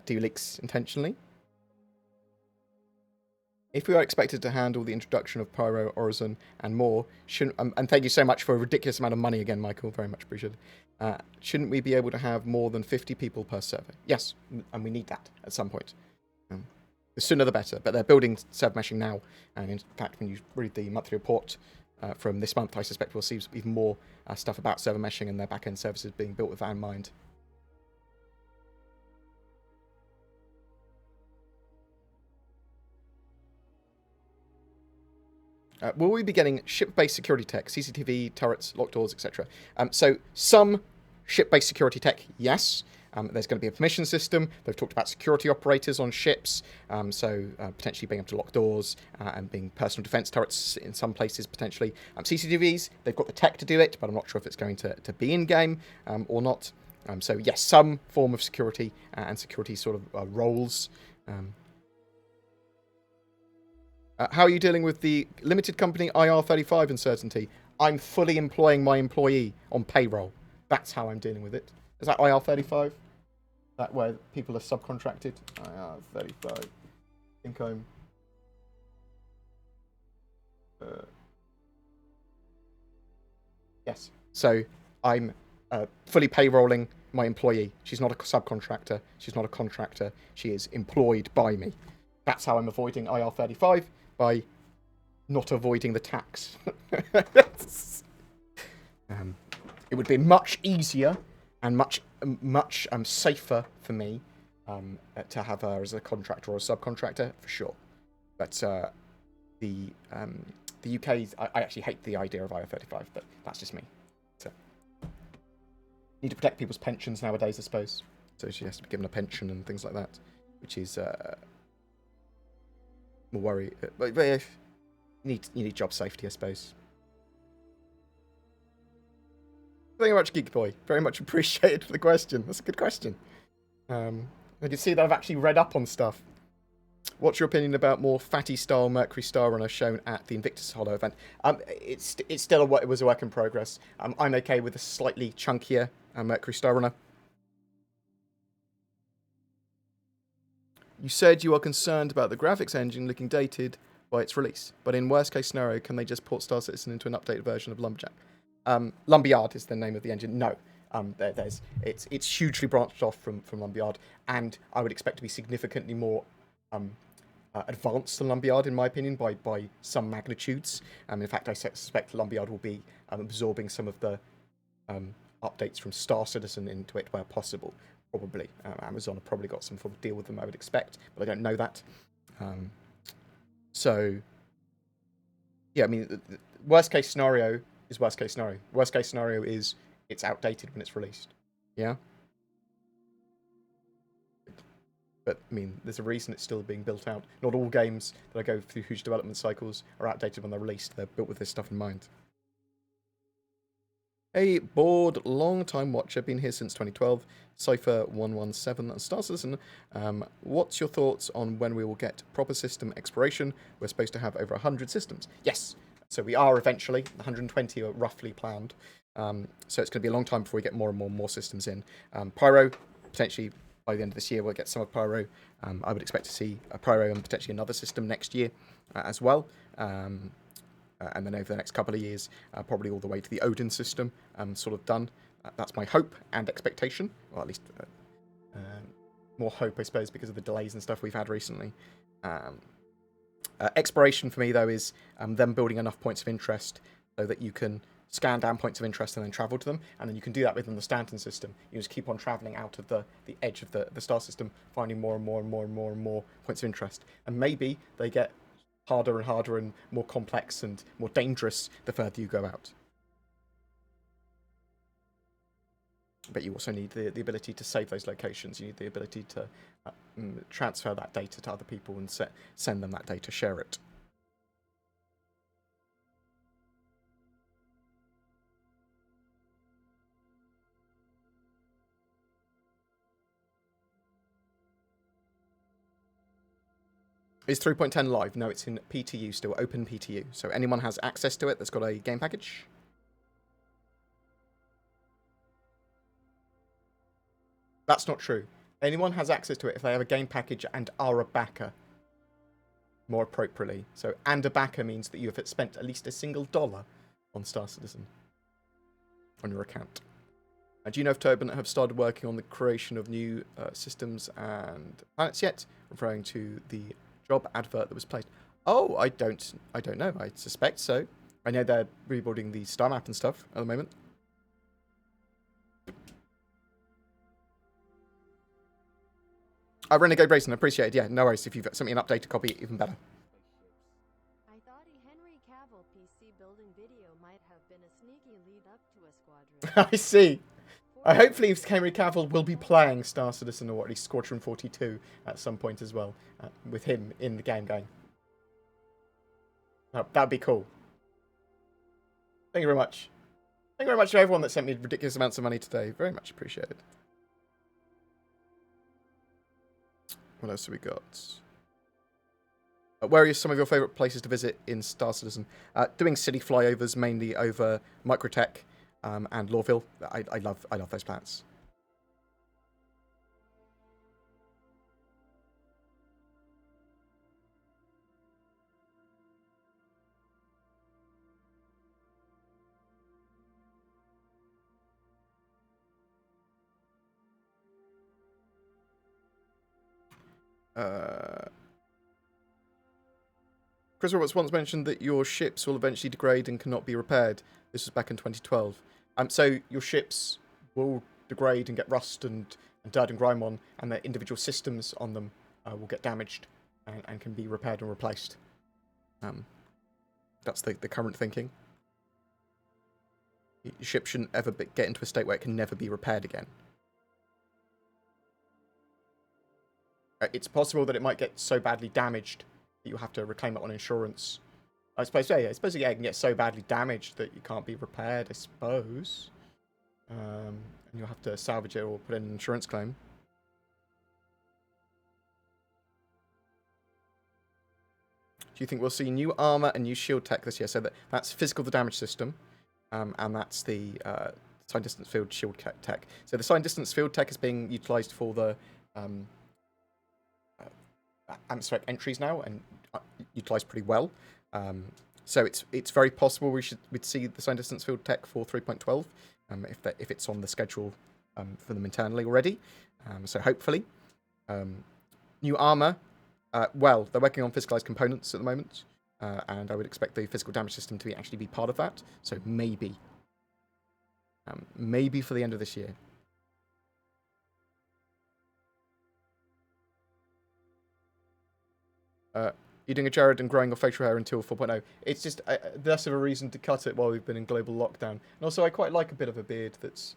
Speaker 1: do leaks intentionally. If we are expected to handle the introduction of Pyro, Horizon, and more, shouldn't and thank you so much for a ridiculous amount of money again, Michael. Very much appreciated. Shouldn't we be able to have more than 50 people per server? Yes, and we need that at some point. The sooner the better. But they're building server meshing now, and in fact, when you read the monthly report from this month, I suspect we'll see even more stuff about server meshing and their back-end services being built with that in mind. Will we be getting ship-based security tech, CCTV, turrets, locked doors, etc.? So some ship-based security tech, yes. There's going to be a permission system. They've talked about security operators on ships, so potentially being able to lock doors and being personal defense turrets in some places, potentially. CCTVs, they've got the tech to do it, but I'm not sure if it's going to be in-game or not. So yes, some form of security and security sort of roles. How are you dealing with the limited company IR35 uncertainty? I'm fully employing my employee on payroll. That's how I'm dealing with it. Is that IR35? That where people are subcontracted? IR35. I think I'm... Yes. So I'm fully payrolling my employee. She's not a subcontractor. She's not a contractor. She is employed by me. That's how I'm avoiding IR35, by not avoiding the tax. It would be much easier and much safer for me to have her as a contractor or a subcontractor, for sure. But the UK's... I actually hate the idea of IR35, but that's just me. So, need to protect people's pensions nowadays, I suppose. So she has to be given a pension and things like that, which is... more worry, but you need job safety, I suppose. Thank you very much, Geek Boy. Very much appreciated for the question. That's a good question. I can see that I've actually read up on stuff. What's your opinion about more fatty style Mercury Star Runner shown at the Invictus Hollow event? It's still it was a work in progress. I'm okay with a slightly chunkier Mercury Star Runner. You said you are concerned about the graphics engine looking dated by its release, but in worst case scenario, can they just port Star Citizen into an updated version of Lumberjack? Lumberyard is the name of the engine. No, it's hugely branched off from Lumberyard, and I would expect to be significantly more advanced than Lumberyard, in my opinion, by some magnitudes. In fact, I suspect Lumberyard will be absorbing some of the updates from Star Citizen into it where possible. Probably. Amazon have probably got some sort of deal with them, I would expect, but I don't know that. So, yeah, I mean, the worst case scenario is worst case scenario. Worst case scenario is it's outdated when it's released. Yeah? But, I mean, there's a reason it's still being built out. Not all games that go through huge development cycles are outdated when they're released. They're built with this stuff in mind. Hey, bored, long-time watcher, been here since 2012, Cypher117 and Star Citizen. What's your thoughts on when we will get proper system exploration? We're supposed to have over 100 systems. Yes, so we are eventually. 120 are roughly planned. So it's going to be a long time before we get more and more systems in. Pyro, potentially by the end of this year, we'll get some of Pyro. I would expect to see a Pyro and potentially another system next year as well. And then over the next couple of years, probably all the way to the Odin system, sort of done. That's my hope and expectation, or at least more hope, I suppose, because of the delays and stuff we've had recently. Exploration for me, though, is them building enough points of interest so that you can scan down points of interest and then travel to them, and then you can do that within the Stanton system. You just keep on travelling out of the edge of the star system, finding more and more points of interest. And maybe they get harder and harder and more complex and more dangerous the further you go out. but you also need the ability to save those locations. You need the ability to transfer that data to other people and send them that data, share it. Is 3.10 live? No, it's in PTU still, open PTU. So anyone has access to it that's got a game package? That's not true. Anyone has access to it if they have a game package and are a backer. More appropriately. So, and a backer means that you have spent at least $1 on Star Citizen on your account. And do you know if Turbine have started working on the creation of new systems and planets yet? Referring to the job advert that was placed. Oh, I don't know. I suspect so. I know they're rebuilding the star map and stuff at the moment. Renegade Racing, appreciate it. Yeah, no worries. If you've got something an updated copy, even better.
Speaker 3: I thought a Henry Cavill PC building video might have been a sneaky lead up to a Squadron.
Speaker 1: I see. Hopefully Henry Cavill will be playing Star Citizen, or at least Squadron 42 at some point as well, with him in the game going. That'd be cool. Thank you very much. Thank you very much to everyone that sent me ridiculous amounts of money today. Very much appreciated. What else have we got? Where are some of your favourite places to visit in Star Citizen? Doing city flyovers, mainly over Microtech and Lawville. I love those planets. Chris Roberts once mentioned that your ships will eventually degrade and cannot be repaired. This was back in 2012. So your ships will degrade and get rust and dirt and grime on, and the individual systems on them will get damaged and can be repaired and replaced. That's the current thinking. Your ship shouldn't ever get into a state where it can never be repaired again. It's possible that it might get so badly damaged that you have to reclaim it on insurance. I suppose, yeah, it can get so badly damaged that you can't be repaired, I suppose. And you'll have to salvage it or put in an insurance claim. Do you think we'll see new armor and new shield tech this year? So that's physical the damage system, and that's the sign distance field shield tech. So the sign distance field tech is being utilized for the atmospheric entries now, and utilized pretty well. So it's very possible we'd see the sign distance field tech for 3.12 if it's on the schedule for them internally already. So hopefully, new armor. Well, they're working on physicalized components at the moment, and I would expect the physical damage system to actually be part of that. So maybe for the end of this year. Eating a Jared and growing your facial hair until 4.0. It's just less of a reason to cut it while we've been in global lockdown. And also, I quite like a bit of a beard that's...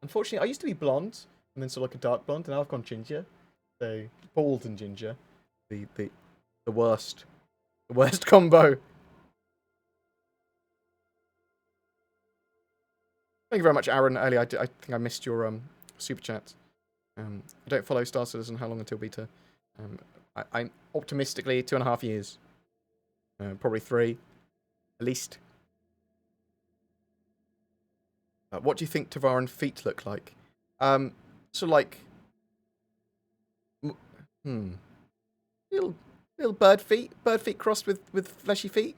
Speaker 1: Unfortunately, I used to be blonde, and then sort of like a dark blonde, and now I've gone ginger. So, bald and ginger. The worst. The worst combo. Thank you very much, Aaron. Earlier, I think I missed your super chat. I don't follow Star Citizen. How long until beta? I'm optimistically 2.5 years. Probably 3. At least. What do you think Tavaran feet look like? So like... Little bird feet crossed with fleshy feet.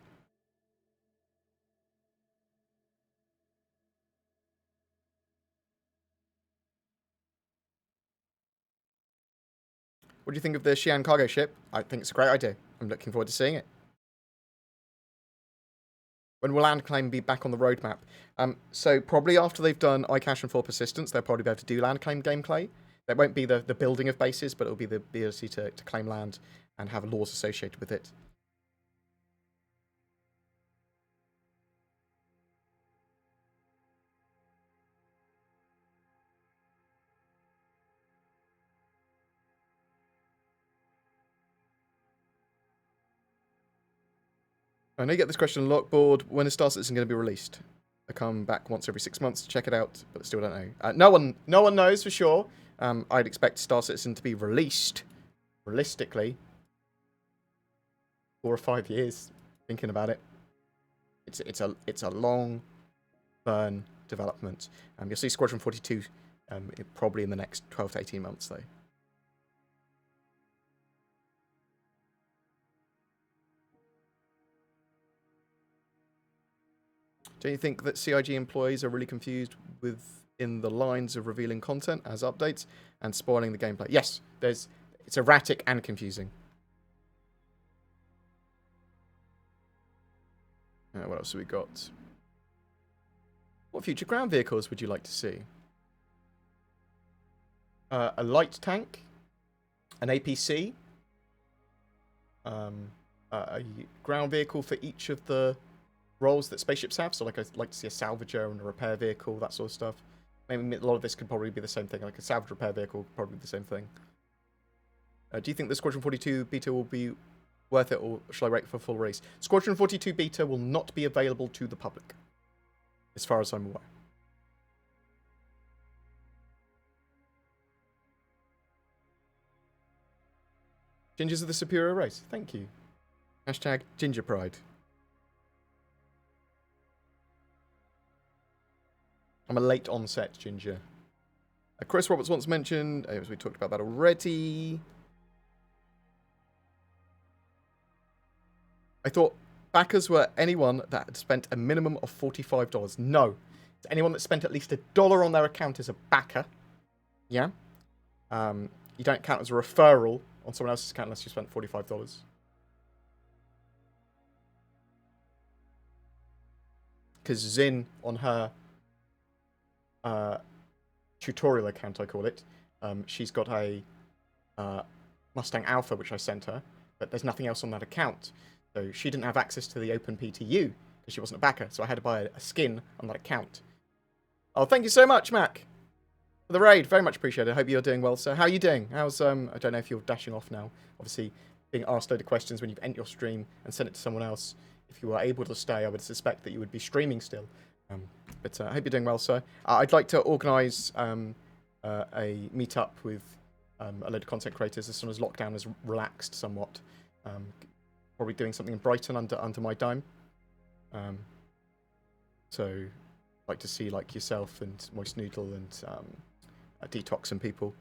Speaker 1: What do you think of the Xi'an cargo ship? I think it's a great idea. I'm looking forward to seeing it. When will land claim be back on the roadmap? So probably after they've done iCache and full persistence, they'll probably be able to do land claim gameplay. There won't be the building of bases, but it'll be the ability to claim land and have laws associated with it. I know you get this question a lot, Bored. When is Star Citizen going to be released? I come back once every 6 months to check it out, but still don't know. No one knows for sure. I'd expect Star Citizen to be released, realistically, 4 or 5 years. Thinking about it, it's a long burn development. You'll see Squadron 42 probably in the next 12 to 18 months, though. Don't you think that CIG employees are really confused within the lines of revealing content as updates and spoiling the gameplay? Yes, it's erratic and confusing. What else have we got? What future ground vehicles would you like to see? A light tank, an APC, a ground vehicle for each of the roles that spaceships have. So, like, I'd like to see a salvager and a repair vehicle, that sort of stuff. Maybe a lot of this could probably be the same thing. Like a salvage repair vehicle, probably the same thing. Do you think the Squadron 42 beta will be worth it, or shall I wait for full release? Squadron 42 beta will not be available to the public, as far as I'm aware. Gingers are the superior race. Thank you. Hashtag Ginger Pride. I'm a late onset ginger. Chris Roberts once mentioned, as we talked about that already. I thought backers were anyone that had spent a minimum of $45. No. It's anyone that spent at least $1 on their account is a backer. Yeah? You don't count as a referral on someone else's account unless you spent $45. Because Zin, on her tutorial account, I call it, she's got a Mustang Alpha, which I sent her, but there's nothing else on that account. So she didn't have access to the Open PTU because she wasn't a backer, so I had to buy a skin on that account. Oh, thank you so much, Mac, for the raid. Very much appreciated. I hope you're doing well, sir. How are you doing? How's, I don't know if you're dashing off now. Obviously, being asked a load of questions when you've ended your stream and sent it to someone else. If you were able to stay, I would suspect that you would be streaming still. But I hope you're doing well, sir. I'd like to organise a meet-up with a load of content creators as soon as lockdown has relaxed somewhat. Probably doing something in Brighton under my dime. So, I'd like to see like yourself and Moist Noodle and Detox and people.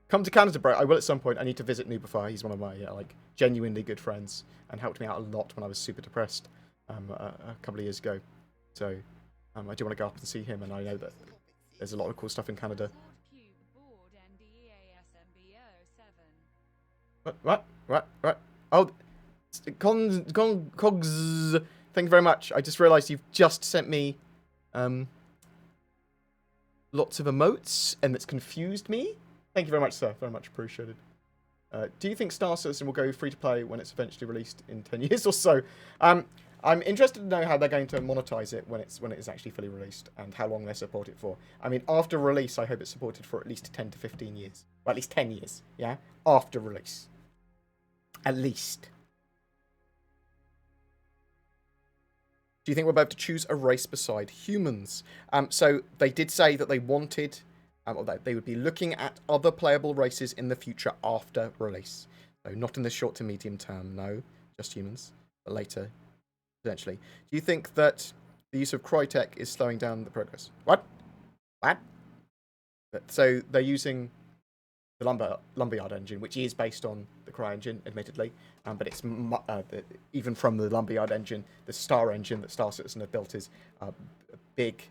Speaker 1: Come to Canada, bro. I will at some point. I need to visit Nubify. He's one of my like genuinely good friends and helped me out a lot when I was super depressed a couple of years ago. So I do want to go up and see him, and I know that there's a lot of cool stuff in Canada. What? Oh, Cogs. Thank you very much. I just realised you've just sent me lots of emotes, and that's confused me. Thank you very much, sir. Very much appreciated. Do you think Star Citizen will go free to play when it's eventually released in 10 years or so? I'm interested to know how they're going to monetize it when it is actually fully released and how long they support it for. I mean, after release, I hope it's supported for at least 10 to 15 years. Well, at least 10 years, yeah? After release. At least. Do you think we're about to choose a race beside humans? So they did say that they wanted, or that they would be looking at other playable races in the future after release. So not in the short to medium term, no, just humans, but later, potentially. Do you think that the use of Crytek is slowing down the progress? What? So they're using the Lumberyard Engine, which is based on the CryEngine, admittedly, but it's even from the Lumberyard Engine, the StarEngine that Star Citizen have built is a big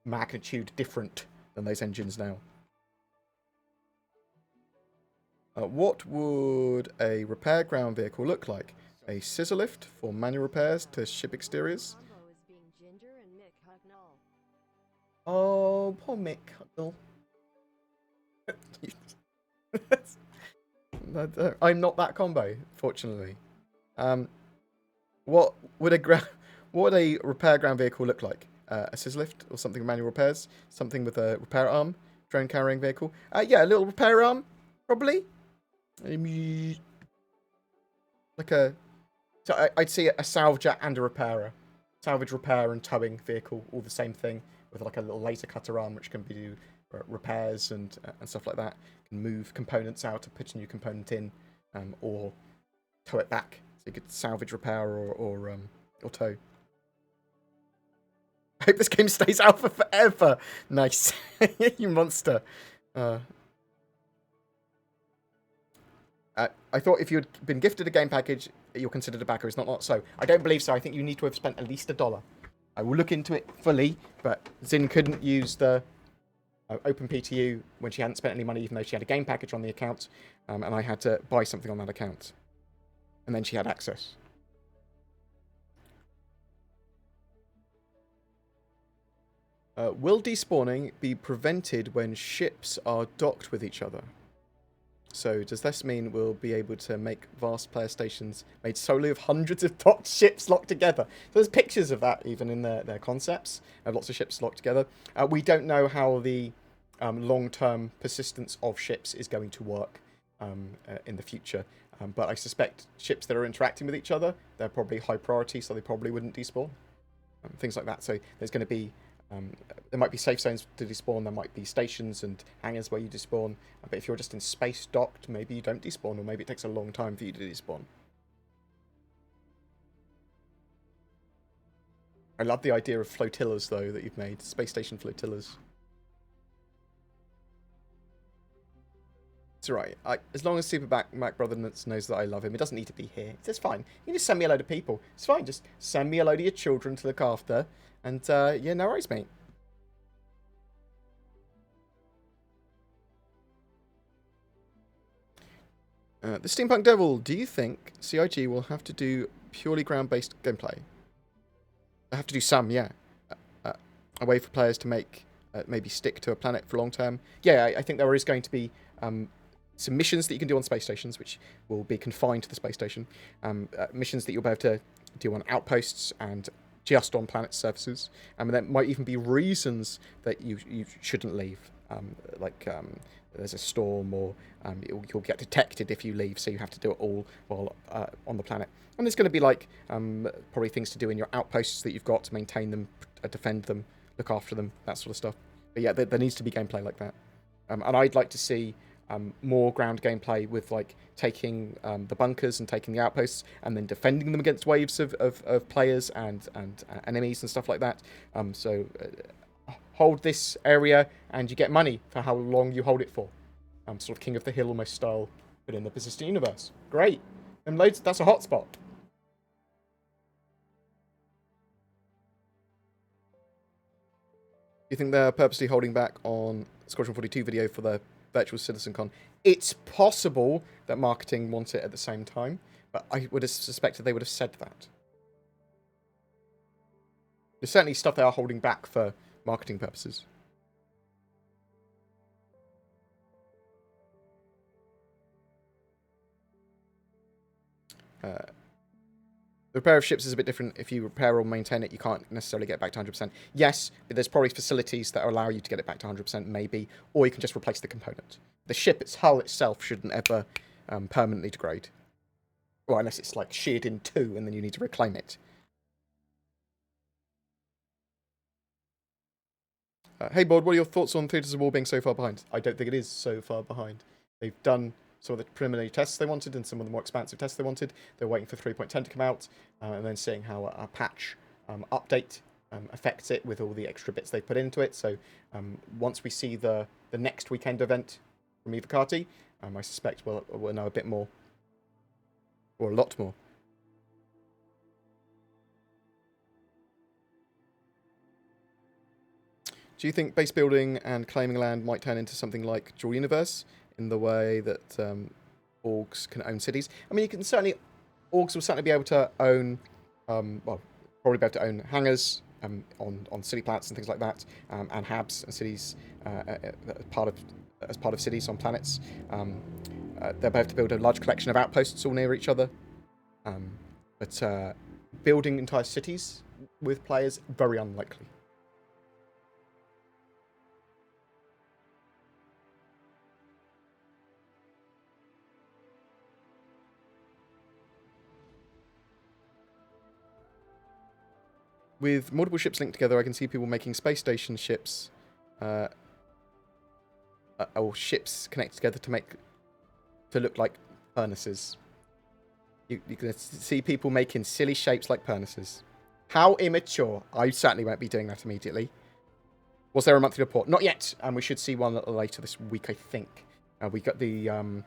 Speaker 1: magnitude different than those engines now. What would a repair ground vehicle look like? A scissor lift for manual repairs to ship exteriors? Oh, poor Mick Hucknall. I'm not that combo, fortunately. What would a repair ground vehicle look like? A scissor lift or something with manual repairs? Something with a repair arm? Drone carrying vehicle? Yeah, a little repair arm, probably. Like a So I'd see a salvager and a repairer. Salvage, repair, and towing vehicle, all the same thing, with like a little laser cutter arm, which can do repairs and stuff like that. Can move components out to put a new component in, or tow it back. So you could salvage, repair, or tow. I hope this game stays alpha forever. Nice, you monster. I thought if you'd been gifted a game package, you're considered a backer. It's not so. I don't believe so. I think you need to have spent at least $1. I will look into it fully, but Zin couldn't use the Open PTU when she hadn't spent any money, even though she had a game package on the account, and I had to buy something on that account. And then she had access. Will despawning be prevented when ships are docked with each other? So does this mean we'll be able to make vast player stations made solely of hundreds of docked ships locked together? So there's pictures of that even in their concepts, of lots of ships locked together. We don't know how the long-term persistence of ships is going to work in the future. But I suspect ships that are interacting with each other, they're probably high priority, so they probably wouldn't despawn. Things like that. So there's going to be there might be safe zones to despawn, there might be stations and hangars where you despawn, but if you're just in space docked, maybe you don't despawn, or maybe it takes a long time for you to despawn. I love the idea of flotillas, though, that you've made. Space station flotillas. It's alright. As long as Super Mac Brother knows that I love him, it doesn't need to be here. It's fine. You can just send me a load of people. It's fine. Just send me a load of your children to look after. And, yeah, no worries, mate. The Steampunk Devil, do you think CIG will have to do purely ground-based gameplay? I have to do some, yeah. A way for players to make, maybe stick to a planet for long term. Yeah, I think there is going to be some missions that you can do on space stations, which will be confined to the space station. Missions that you'll be able to do on outposts and just on planet surfaces. And there might even be reasons that you shouldn't leave. There's a storm, or you'll get detected if you leave, so you have to do it all while on the planet. And there's going to be like probably things to do in your outposts that you've got to maintain them, defend them, look after them, that sort of stuff. But yeah, there needs to be gameplay like that. And I'd like to see more ground gameplay with like taking the bunkers and taking the outposts and then defending them against waves of players and enemies and stuff like that. Hold this area and you get money for how long you hold it for. Sort of King of the Hill almost style, but in the persistent universe. Great. And loads. That's a hotspot. Do you think they're purposely holding back on Squadron 42 video for the virtual Citizen Con? It's possible that marketing wants it at the same time, but I would have suspected they would have said that. There's certainly stuff they are holding back for marketing purposes. The repair of ships is a bit different. If you repair or maintain it, you can't necessarily get it back to 100%. Yes, but there's probably facilities that allow you to get it back to 100%, maybe, or you can just replace the component. The ship, its hull itself, shouldn't ever permanently degrade. Well, unless it's like sheared in two, and then you need to reclaim it. Hey, Board, what are your thoughts on Theatres of War being so far behind? I don't think it is so far behind. They've done some of the preliminary tests they wanted and some of the more expansive tests they wanted. They're waiting for 3.10 to come out and then seeing how a patch update affects it with all the extra bits they put into it. So once we see the next weekend event from Evocati, I suspect we'll know a bit more, or a lot more. Do you think base building and claiming land might turn into something like Dual Universe in the way that orgs can own cities? I mean, orgs will certainly be able to own, probably be able to own hangars on city planets and things like that, and habs and cities as part of cities on planets. They'll be able to build a large collection of outposts all near each other, but building entire cities with players, very unlikely. with multiple ships linked together, I can see people making space station ships, or ships connected together to look like furnaces. You can see people making silly shapes like furnaces. How immature! I certainly won't be doing that immediately. Was there a monthly report? Not yet, and we should see one a little later this week, I think. We got the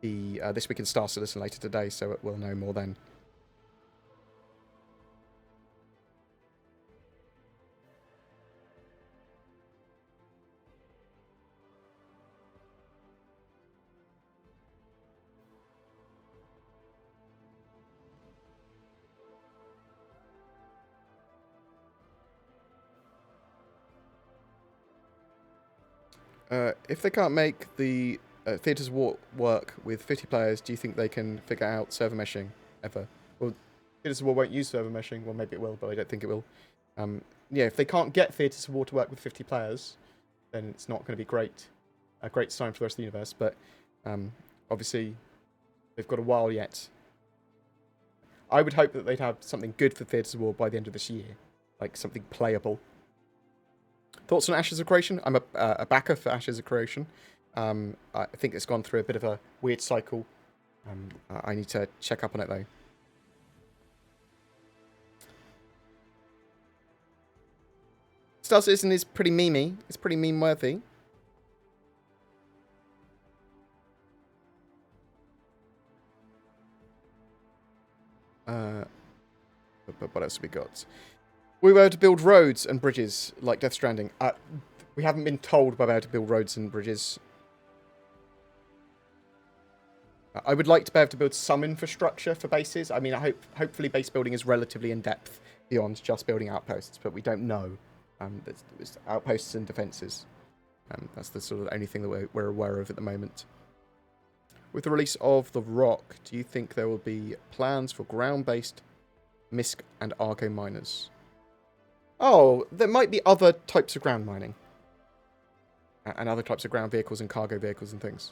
Speaker 1: This Week in Star Citizen later today, so we'll know more then. If they can't make the Theatres of War work with 50 players, do you think they can figure out server meshing ever? Well, Theatres of War won't use server meshing. Well, maybe it will, but I don't think it will. Yeah, if they can't get Theatres of War to work with 50 players, then it's not going to be a great sign for the rest of the universe. But obviously, they've got a while yet. I would hope that they'd have something good for Theatres of War by the end of this year, like something playable. Thoughts on Ashes of Creation? I'm a backer for Ashes of Creation. I think it's gone through a bit of a weird cycle. I need to check up on it, though. Star Citizen is pretty memey. It's pretty meme-worthy. But what else have we got? We were able to build roads and bridges like Death Stranding. We haven't been told by how to build roads and bridges. I would like to be able to build some infrastructure for bases. I mean, hopefully base building is relatively in-depth beyond just building outposts, but we don't know. There's outposts and defences. That's the sort of only thing that we're aware of at the moment. With the release of The Rock, do you think there will be plans for ground-based MISC and Argo miners? Oh, there might be other types of ground mining. And other types of ground vehicles and cargo vehicles and things.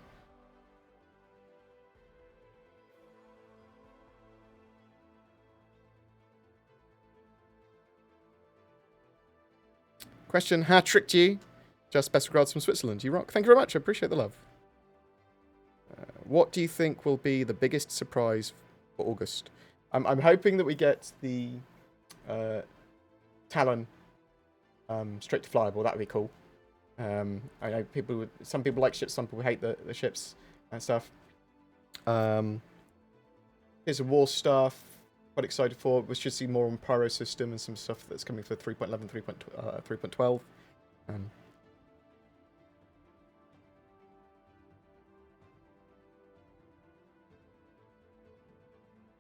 Speaker 1: Question, how tricked you? Just best regards from Switzerland. You rock. Thank you very much. I appreciate the love. What do you think will be the biggest surprise for August? I'm hoping that we get the Talon straight to flyable. That would be cool. I know some people like ships, some people hate the ships and stuff. Here's a war stuff. Quite excited for. We should see more on Pyro system and some stuff that's coming for 3.11, 3.12.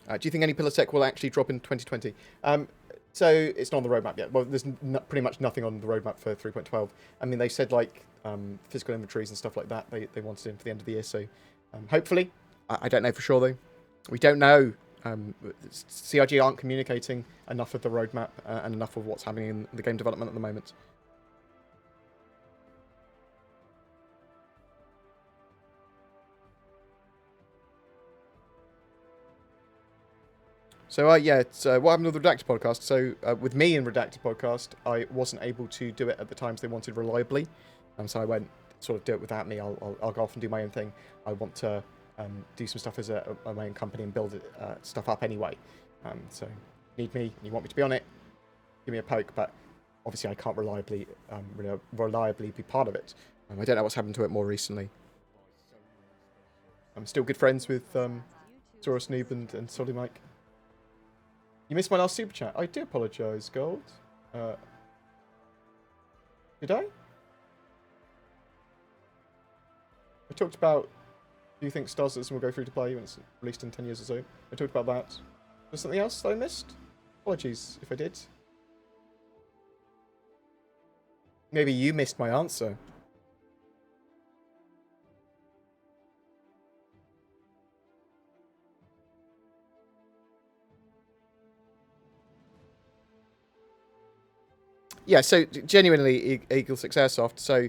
Speaker 1: Do you think any pillar tech will actually drop in 2020? So it's not on the roadmap yet. Well, there's pretty much nothing on the roadmap for 3.12. I mean, they said like physical inventories and stuff like that. They wanted in for the end of the year. So hopefully, I don't know for sure though. We don't know. CRG aren't communicating enough of the roadmap and enough of what's happening in the game development at the moment. So yeah, it's what happened with the Redacted podcast. So with me in Redacted podcast, I wasn't able to do it at the times they wanted reliably, so I went sort of do it without me. I'll go off and do my own thing. I want to do some stuff as my own company and build stuff up anyway. So you need me, and you want me to be on it, give me a poke. But obviously, I can't reliably be part of it. I don't know what's happened to it more recently. I'm still good friends with Saurus Noob and Solly Mike. You missed my last super chat. I do apologise, Gold. Did I? I talked about, do you think Star Citizen will go through to play when it's released in 10 years or so? I talked about that. Was something else that I missed? Apologies if I did. Maybe you missed my answer. Yeah, so genuinely, Eagle Success Soft. So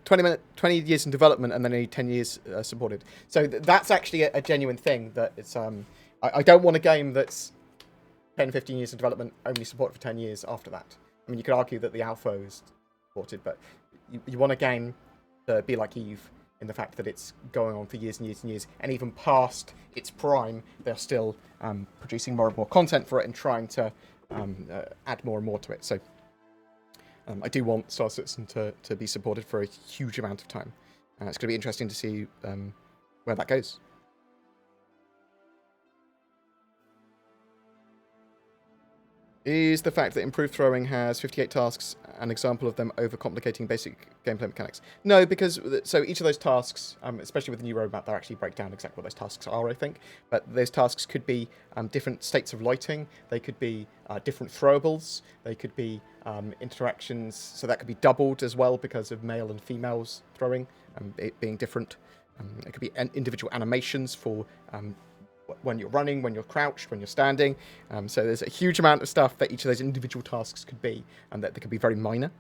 Speaker 1: 20 years in development and then only 10 years supported. So that's actually a genuine thing. That it's I don't want a game that's 10, 15 years of development, only support for 10 years after that. I mean, you could argue that the alpha is supported, but you want a game to be like Eve in the fact that it's going on for years and years and years, and even past its prime, they're still producing more and more content for it and trying to add more and more to it. So I do want Star Citizen to be supported for a huge amount of time. It's going to be interesting to see where that goes. Is the fact that improved throwing has 58 tasks an example of them overcomplicating basic gameplay mechanics? No, because so each of those tasks, especially with the new roadmap, they'll actually break down exactly what those tasks are, I think. But those tasks could be different states of lighting. They could be different throwables. They could be interactions. So that could be doubled as well because of male and females throwing, it being different. It could be individual animations for when you're running, when you're crouched, when you're standing. So there's a huge amount of stuff that each of those individual tasks could be, and that they could be very minor.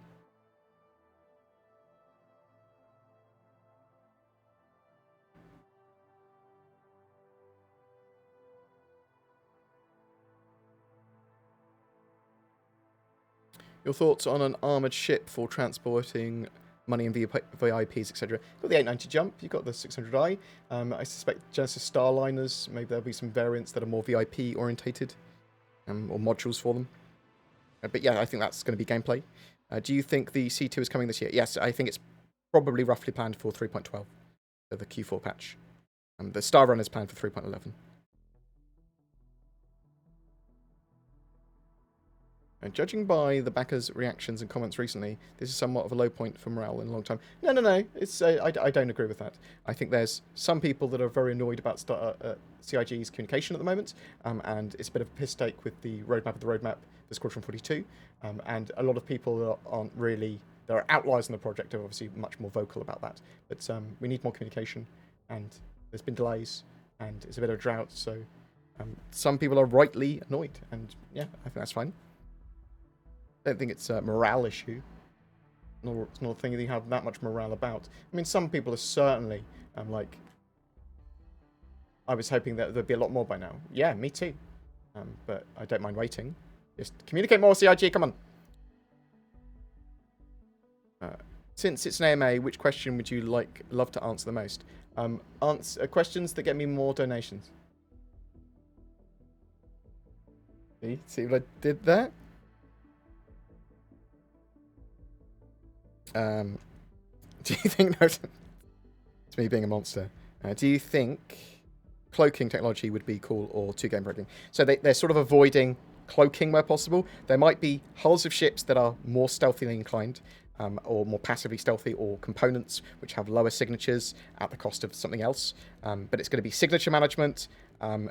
Speaker 1: Your thoughts on an armoured ship for transporting money and VIPs, etc. You've got the 890 jump, you've got the 600i. I suspect Genesis Starliners, maybe there'll be some variants that are more VIP orientated, or modules for them. But yeah, I think that's going to be gameplay. Do you think the C2 is coming this year? Yes, I think it's probably roughly planned for 3.12, so the Q4 patch. The Star Run is planned for 3.11. And judging by the backers' reactions and comments recently, this is somewhat of a low point for morale in a long time. No. It's I don't agree with that. I think there's some people that are very annoyed about CIG's communication at the moment, and it's a bit of a piss take with the roadmap of the roadmap, the Squadron 42, and a lot of people that aren't really... There are outliers in the project are obviously much more vocal about that. But we need more communication, and there's been delays, and it's a bit of a drought, so some people are rightly annoyed, and yeah, I think that's fine. I don't think it's a morale issue. It's not a thing that you have that much morale about. I mean, some people are certainly, like... I was hoping that there'd be a lot more by now. Yeah, me too. But I don't mind waiting. Just communicate more, CIG, come on! Since it's an AMA, which question would you love to answer the most? Answer questions that get me more donations. See what I did there? Do you think... No, it's me being a monster. Do you think cloaking technology would be cool, or two-game breaking? So they're sort of avoiding cloaking where possible. There might be hulls of ships that are more stealthily inclined, or more passively stealthy, or components which have lower signatures at the cost of something else. But it's going to be signature management,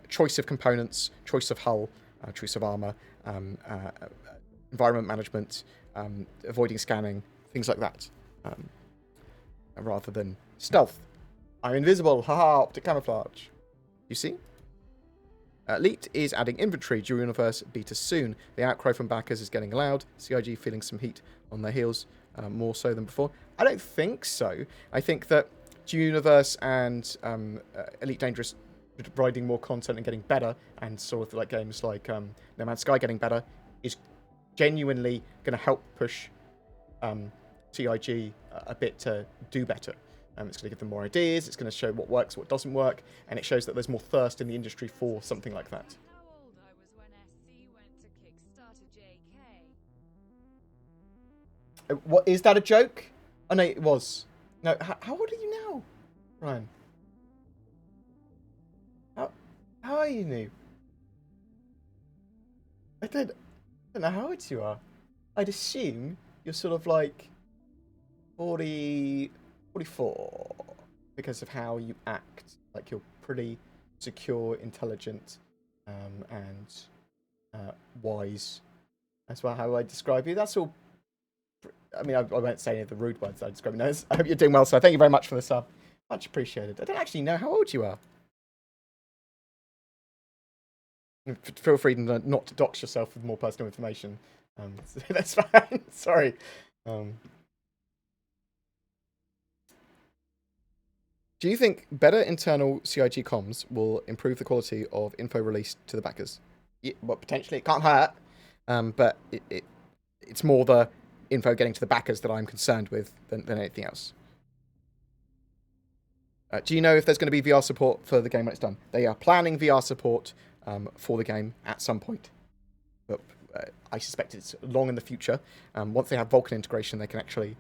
Speaker 1: choice of components, choice of hull, choice of armor, environment management, avoiding scanning, things like that, rather than stealth. I'm invisible, haha, optic camouflage. You see? Elite is adding inventory dual universe beta soon. The outcry from backers is getting loud. CIG feeling some heat on their heels, more so than before. I don't think so. I think that dual universe and Elite Dangerous providing more content and getting better, and sort of like games like No Man's Sky getting better, is genuinely going to help push CIG a bit to do better. It's going to give them more ideas, it's going to show what works, what doesn't work, and it shows that there's more thirst in the industry for something like that.
Speaker 2: How old I was when SC went to Kickstarter JK.
Speaker 1: What, is that a joke? Oh no, it was. No, how old are you now, Ryan? How are you new? I don't know how old you are. I'd assume you're sort of like 40, 44, because of how you act. Like, you're pretty secure, intelligent, and wise. That's how I describe you. That's all. I mean, I won't say any of the rude words I describe you as. I hope you're doing well, so thank you very much for the sub. Much appreciated. I don't actually know how old you are. Feel free not to dox yourself with more personal information. That's fine. Sorry. Do you think better internal CIG comms will improve the quality of info released to the backers? well, potentially it can't hurt, but it's more the info getting to the backers that I'm concerned with than anything else. Do you know if there's going to be VR support for the game when it's done? They are planning VR support for the game at some point, but I suspect it's long in the future. Once they have Vulkan integration, they can actually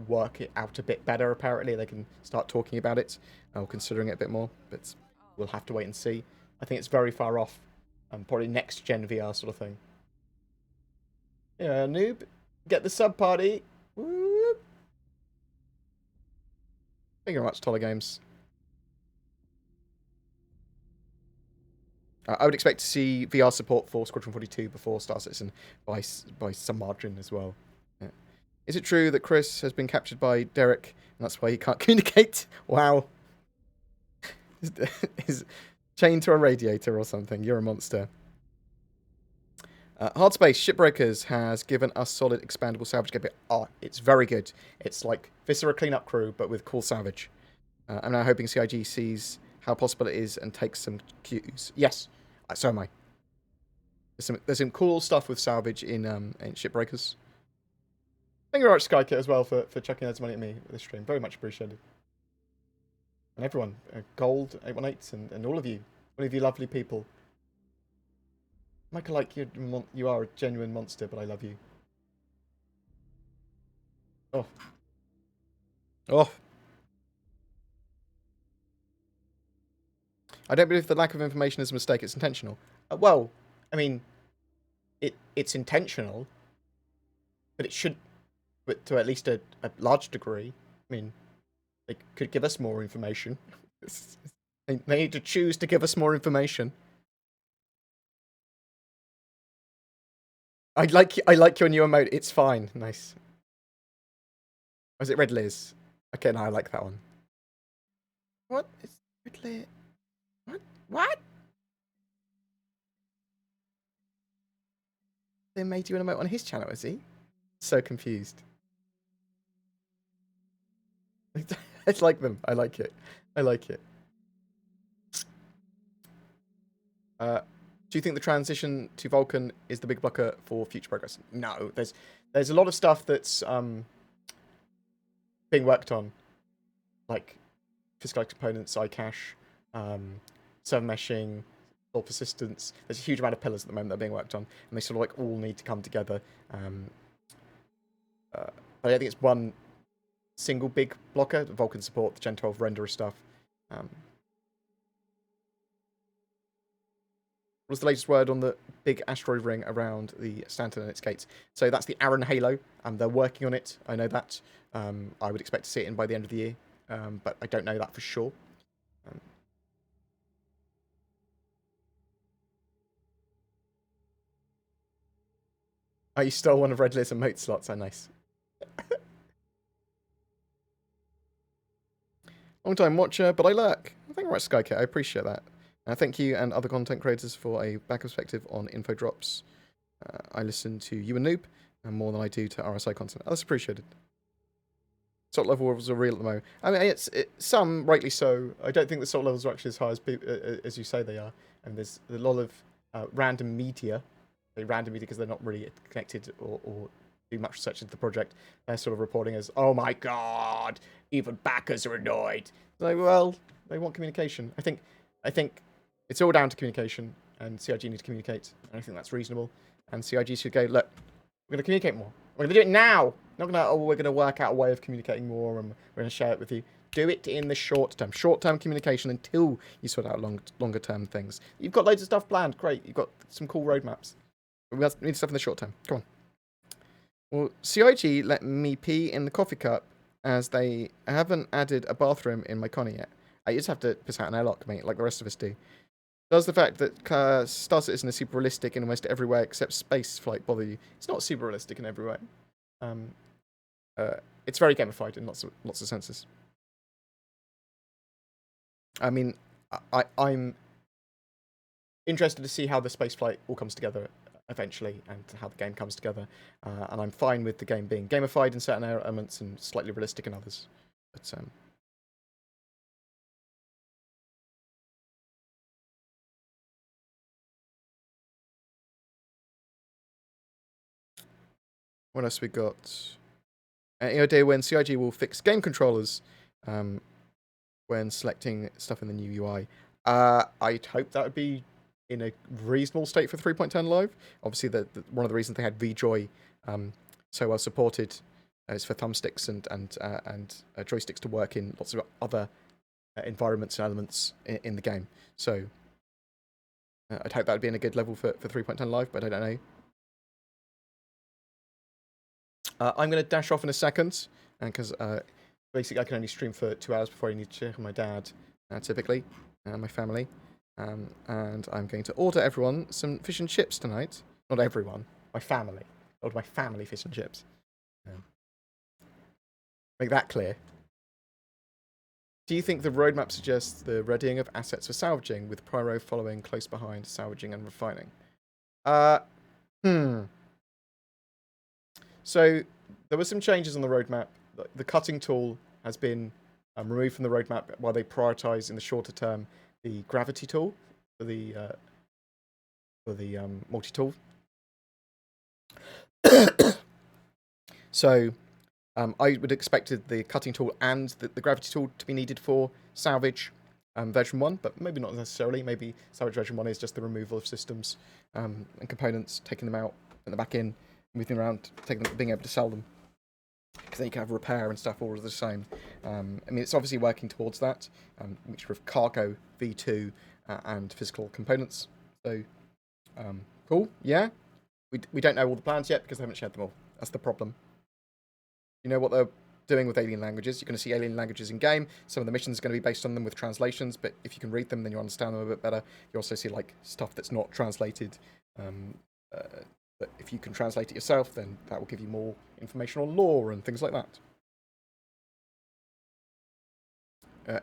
Speaker 1: work it out a bit better. Apparently, they can start talking about it or considering it a bit more. But we'll have to wait and see. I think it's very far off. Probably next gen VR sort of thing. Yeah, noob, get the sub party. Whoop. Thank you very much, Toller Games. I would expect to see VR support for Squadron 42 before Star Citizen by some margin as well. Yeah. Is it true that Chris has been captured by Derek and that's why he can't communicate? Wow. He's chained to a radiator or something. You're a monster. Hardspace Shipbreakers has given us solid expandable salvage gear. Oh, it's very good. It's like Viscera cleanup crew, but with cool salvage. I'm now hoping CIG sees how possible it is and takes some cues. Yes, so am I. There's some cool stuff with salvage in Shipbreakers. Thank you very much, Skykit, as well, for chucking loads of money at me this stream. Very much appreciated. And everyone, Gold, 818, and all of you lovely people. Michael, like you are a genuine monster, but I love you. Oh. Oh. I don't believe the lack of information is a mistake. It's intentional. Well, I mean, it's intentional, but it should, but to at least a large degree. I mean, they could give us more information. They need to choose to give us more information. I like your new emote. It's fine. Nice. Was it Red Liz? Okay, no, I like that one. What is Red Liz? What? They made you an emote on his channel, is he? So confused. I like them. I like it. I like it. Do you think the transition to Vulkan is the big blocker for future progress? No. There's a lot of stuff that's being worked on, like physical components, iCache, server meshing, or persistence. There's a huge amount of pillars at the moment that are being worked on, and they sort of like all need to come together. But I think it's one single big blocker: the Vulkan support, the Gen 12 renderer stuff. What's the latest word on the big asteroid ring around the Stanton and its gates? So that's the Aaron Halo. They're working on it. I know that. I would expect to see it in by the end of the year, but I don't know that for sure. You stole one of Red Liz and Moat slots. Oh, nice. Long time watcher, but I lurk. Thank you very much, Skycat. I appreciate that. Thank you and other content creators for a back perspective on info drops. I listen to you and Noob more than I do to RSI content. That's appreciated. Salt levels are real at the moment. I mean, it's some rightly so. I don't think the salt levels are actually as high as you say they are. And there's a lot of random media. Random media because they're not really connected or do much research into the project. They're sort of reporting as, oh my god, even backers are annoyed. Like, well, they want communication. I think it's all down to communication, and CIG need to communicate. And I think that's reasonable. And CIG should go, look, we're going to communicate more. We're going to do it now. Not going to, oh, we're going to work out a way of communicating more and we're going to share it with you. Do it in the short term. Short-term communication until you sort out longer-term things. You've got loads of stuff planned. Great. You've got some cool roadmaps. We need stuff in the short term. Come on. Well, CIG let me pee in the coffee cup as they haven't added a bathroom in my Connie yet. I just have to piss out an airlock, mate, like the rest of us do. Does the fact that Star Citizen is super realistic in almost everywhere except space flight bother you? It's not super realistic in every way. It's very gamified in lots of senses. I mean, I'm interested to see how the space flight all comes together eventually and how the game comes together. And I'm fine with the game being gamified in certain elements and slightly realistic in others. But What else we got? Any idea when CIG will fix game controllers when selecting stuff in the new UI? I'd hope that would be in a reasonable state for 3.10 Live. Obviously, one of the reasons they had VJoy so well supported is for thumbsticks and joysticks to work in lots of other environments and elements in the game. So I'd hope that would be in a good level for 3.10 Live, but I don't know. I'm going to dash off in a second, because basically I can only stream for 2 hours before I need to check on my dad, typically, and my family. And I'm going to order everyone some fish and chips tonight. Not everyone, my family. Order my family fish and chips. Make that clear. Do you think the roadmap suggests the readying of assets for salvaging, with Pyro following close behind salvaging and refining? So there were some changes on the roadmap. The cutting tool has been removed from the roadmap while they prioritize in the shorter term the gravity tool for the multi-tool. So I would expected the cutting tool and the gravity tool to be needed for salvage version 1, but maybe not necessarily. Maybe salvage version 1 is just the removal of systems and components, taking them out, putting them back in, moving around, being able to sell them. Because then you can have repair and stuff all the same. I mean, it's obviously working towards that, mixture of cargo, V2, and physical components. So, cool, yeah. We don't know all the plans yet because they haven't shared them all. That's the problem. You know what they're doing with alien languages. You're going to see alien languages in game. Some of the missions are going to be based on them with translations, but if you can read them, then you understand them a bit better. You also see like stuff that's not translated. But if you can translate it yourself, then that will give you more information on lore and things like that.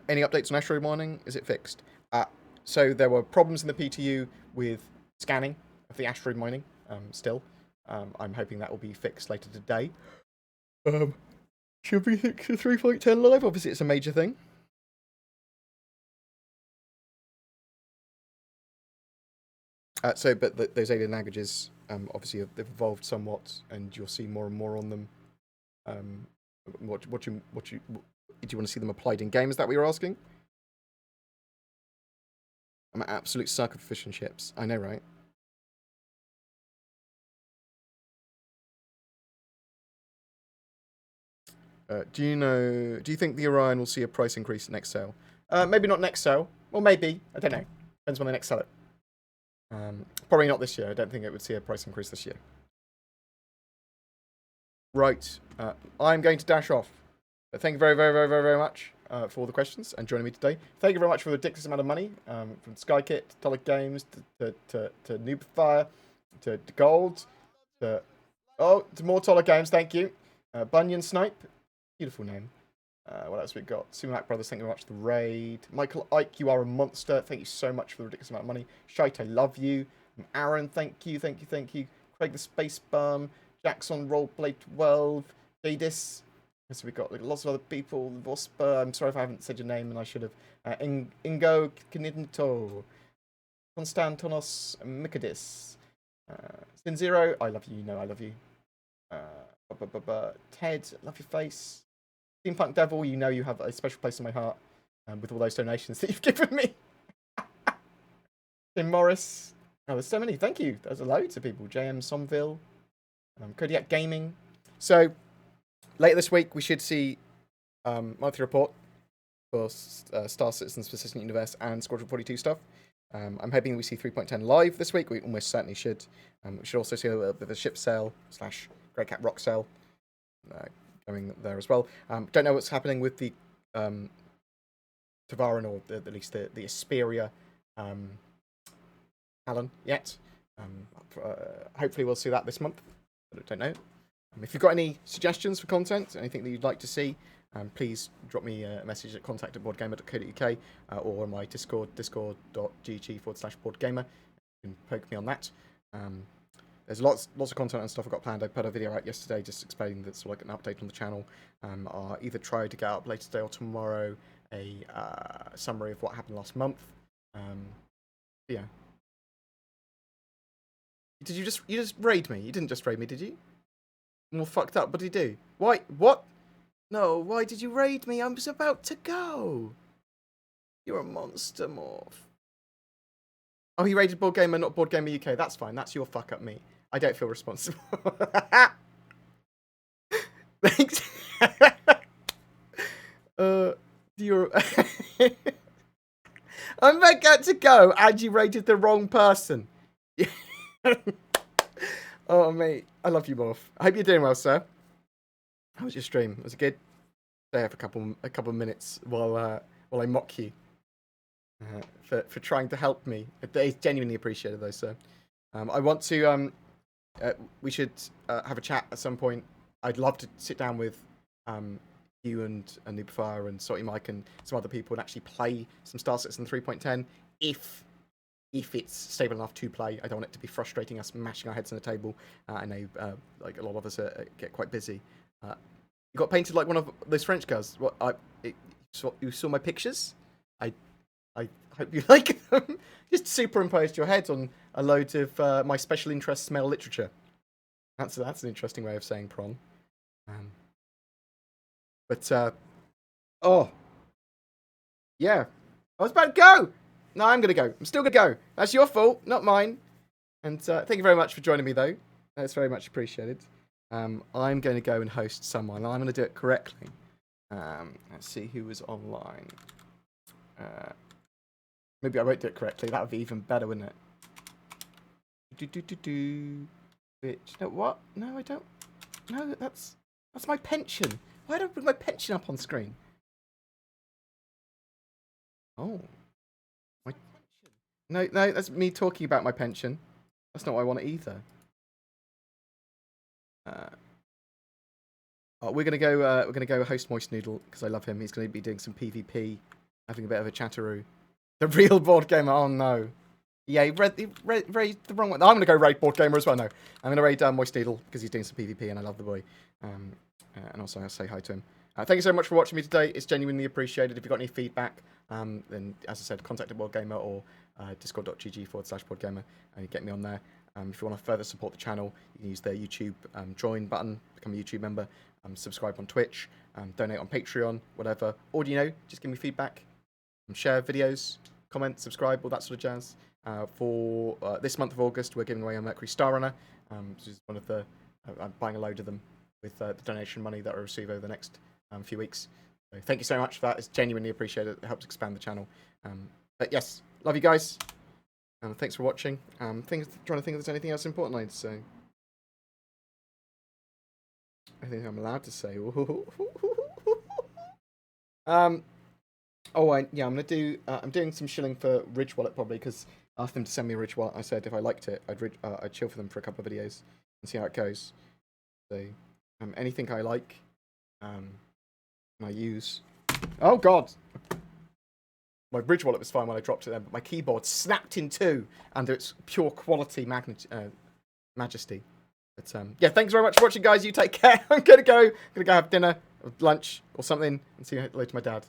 Speaker 1: Any updates on asteroid mining? Is it fixed? So there were problems in the PTU with scanning of the asteroid mining still. I'm hoping that will be fixed later today. Should we fix the 3.10 Live? Obviously, it's a major thing. But those alien languages, obviously, they've evolved somewhat, and you'll see more and more on them. Do you want to see them applied in game? Is that what you're asking? I'm an absolute sucker for fish and chips. I know, right? Do you think the Orion will see a price increase next sale? Maybe not next sale. Well, maybe. I don't know. Depends when they next sell it. Probably not this year. I don't think it would see a price increase this year. Right. I'm going to dash off. But thank you very, very, very, very, very much for all the questions and joining me today. Thank you very much for the ridiculous amount of money from Skykit, to Tolic Games, to Noobfire, to Gold, to more Tolic Games. Thank you. Bunyan Snipe. Beautiful name. What else we got? Sumac Brothers, thank you very much for the raid. Michael Ike, you are a monster. Thank you so much for the ridiculous amount of money. Shite, I love you. Aaron, thank you, thank you, thank you. Craig the Space Bum. Jackson Roleplay 12. Jadis. So we've got lots of other people. Vosper, I'm sorry if I haven't said your name and I should have. Ingo Knidnto. Konstantinos Mikadis. Sin Zero, I love you, you know I love you. Ted, love your face. Steampunk Devil, you know you have a special place in my heart with all those donations that you've given me. Tim Morris. Oh, there's so many. Thank you. There's loads of people. JM Somville. Kodiak Gaming. So, later this week, we should see monthly report for Star Citizen Persistent Universe and Squadron 42 stuff. I'm hoping we see 3.10 live this week. We almost certainly should. We should also see a little bit of a ship sale / Grey Cat Rock sale going there as well. Don't know what's happening with the Tavaran or at least the Asperia Alan yet. Hopefully we'll see that this month, but I don't know. If you've got any suggestions for content, anything that you'd like to see, please drop me a message at contact@boredgamer.co.uk or on my Discord, discord.gg/boredgamer. You can poke me on that. There's lots of content and stuff I've got planned. I put a video out yesterday just explaining that's like an update on the channel. I'll either try to get up later today or tomorrow a summary of what happened last month. Yeah. Did you just raid me? You didn't just raid me, did you? More fucked up. What did he do? Why? What? No, why did you raid me? I was about to go. You're a monster morph. Oh, he raided BoredGamer, not BoredGamer UK. That's fine. That's your fuck up, me. I don't feel responsible. Thanks. You're... I'm about to go, and you raided the wrong person. Oh, mate. I love you, Morph. I hope you're doing well, sir. How was your stream? Was it good? Stay for a couple of minutes while I mock you for trying to help me. It's genuinely appreciated, though, sir. I want to. We should have a chat at some point. I'd love to sit down with you and Noobfire and Salty Mike and some other people and actually play some Star Citizen 3.10 if it's stable enough to play. I don't want it to be frustrating us mashing our heads on the table. I know like a lot of us get quite busy. You got painted like one of those French girls. What? You saw my pictures? I hope you like them. Just superimposed your head on a load of my special interest male literature. That's an interesting way of saying prawn. Oh, yeah. I was about to go. No, I'm gonna go. I'm still gonna go. That's your fault, not mine. And thank you very much for joining me, though. That's very much appreciated. I'm going to go and host someone. I'm going to do it correctly. Let's see who was online. Maybe I won't do it correctly. That would be even better, wouldn't it? Which? No, what? No, I don't. No, that's my pension. Why don't I bring my pension up on screen? Oh. My pension. No, that's me talking about my pension. That's not what I want either. We're gonna go host Moist Noodle because I love him. He's gonna be doing some PvP, having a bit of a chatteroo. The real BoredGamer. Oh no. Yeah, he raided the wrong one. I'm gonna go raid BoredGamer as well. No, I'm gonna raid Moist Noodle because he's doing some PvP and I love the boy. And also I'll say hi to him. Thank you so much for watching me today. It's genuinely appreciated. If you've got any feedback, then as I said, contact BoredGamer or discord.gg/BoredGamer and get me on there. If you want to further support the channel, you can use the YouTube join button, become a YouTube member, subscribe on Twitch, donate on Patreon, whatever. Or, just give me feedback, share videos, comment, subscribe, all that sort of jazz. For this month of August, we're giving away a Mercury Star Runner, which is one of the... I'm buying a load of them with the donation money that I receive over the next few weeks. So thank you so much for that. It's genuinely appreciated. It helps expand the channel. But yes, love you guys. Thanks for watching. Trying to think if there's anything else important I need to say. I think I'm allowed to say. I'm doing some shilling for Ridge Wallet probably because I asked them to send me a Ridge Wallet. I said if I liked it, I'd chill for them for a couple of videos and see how it goes. So anything I like, I use. Oh God. My Bridge Wallet was fine when I dropped it then, but my keyboard snapped in two under its pure quality majesty. But yeah, thanks very much for watching, guys. You take care. I'm gonna go have dinner, or lunch, or something, and see you later, my dad.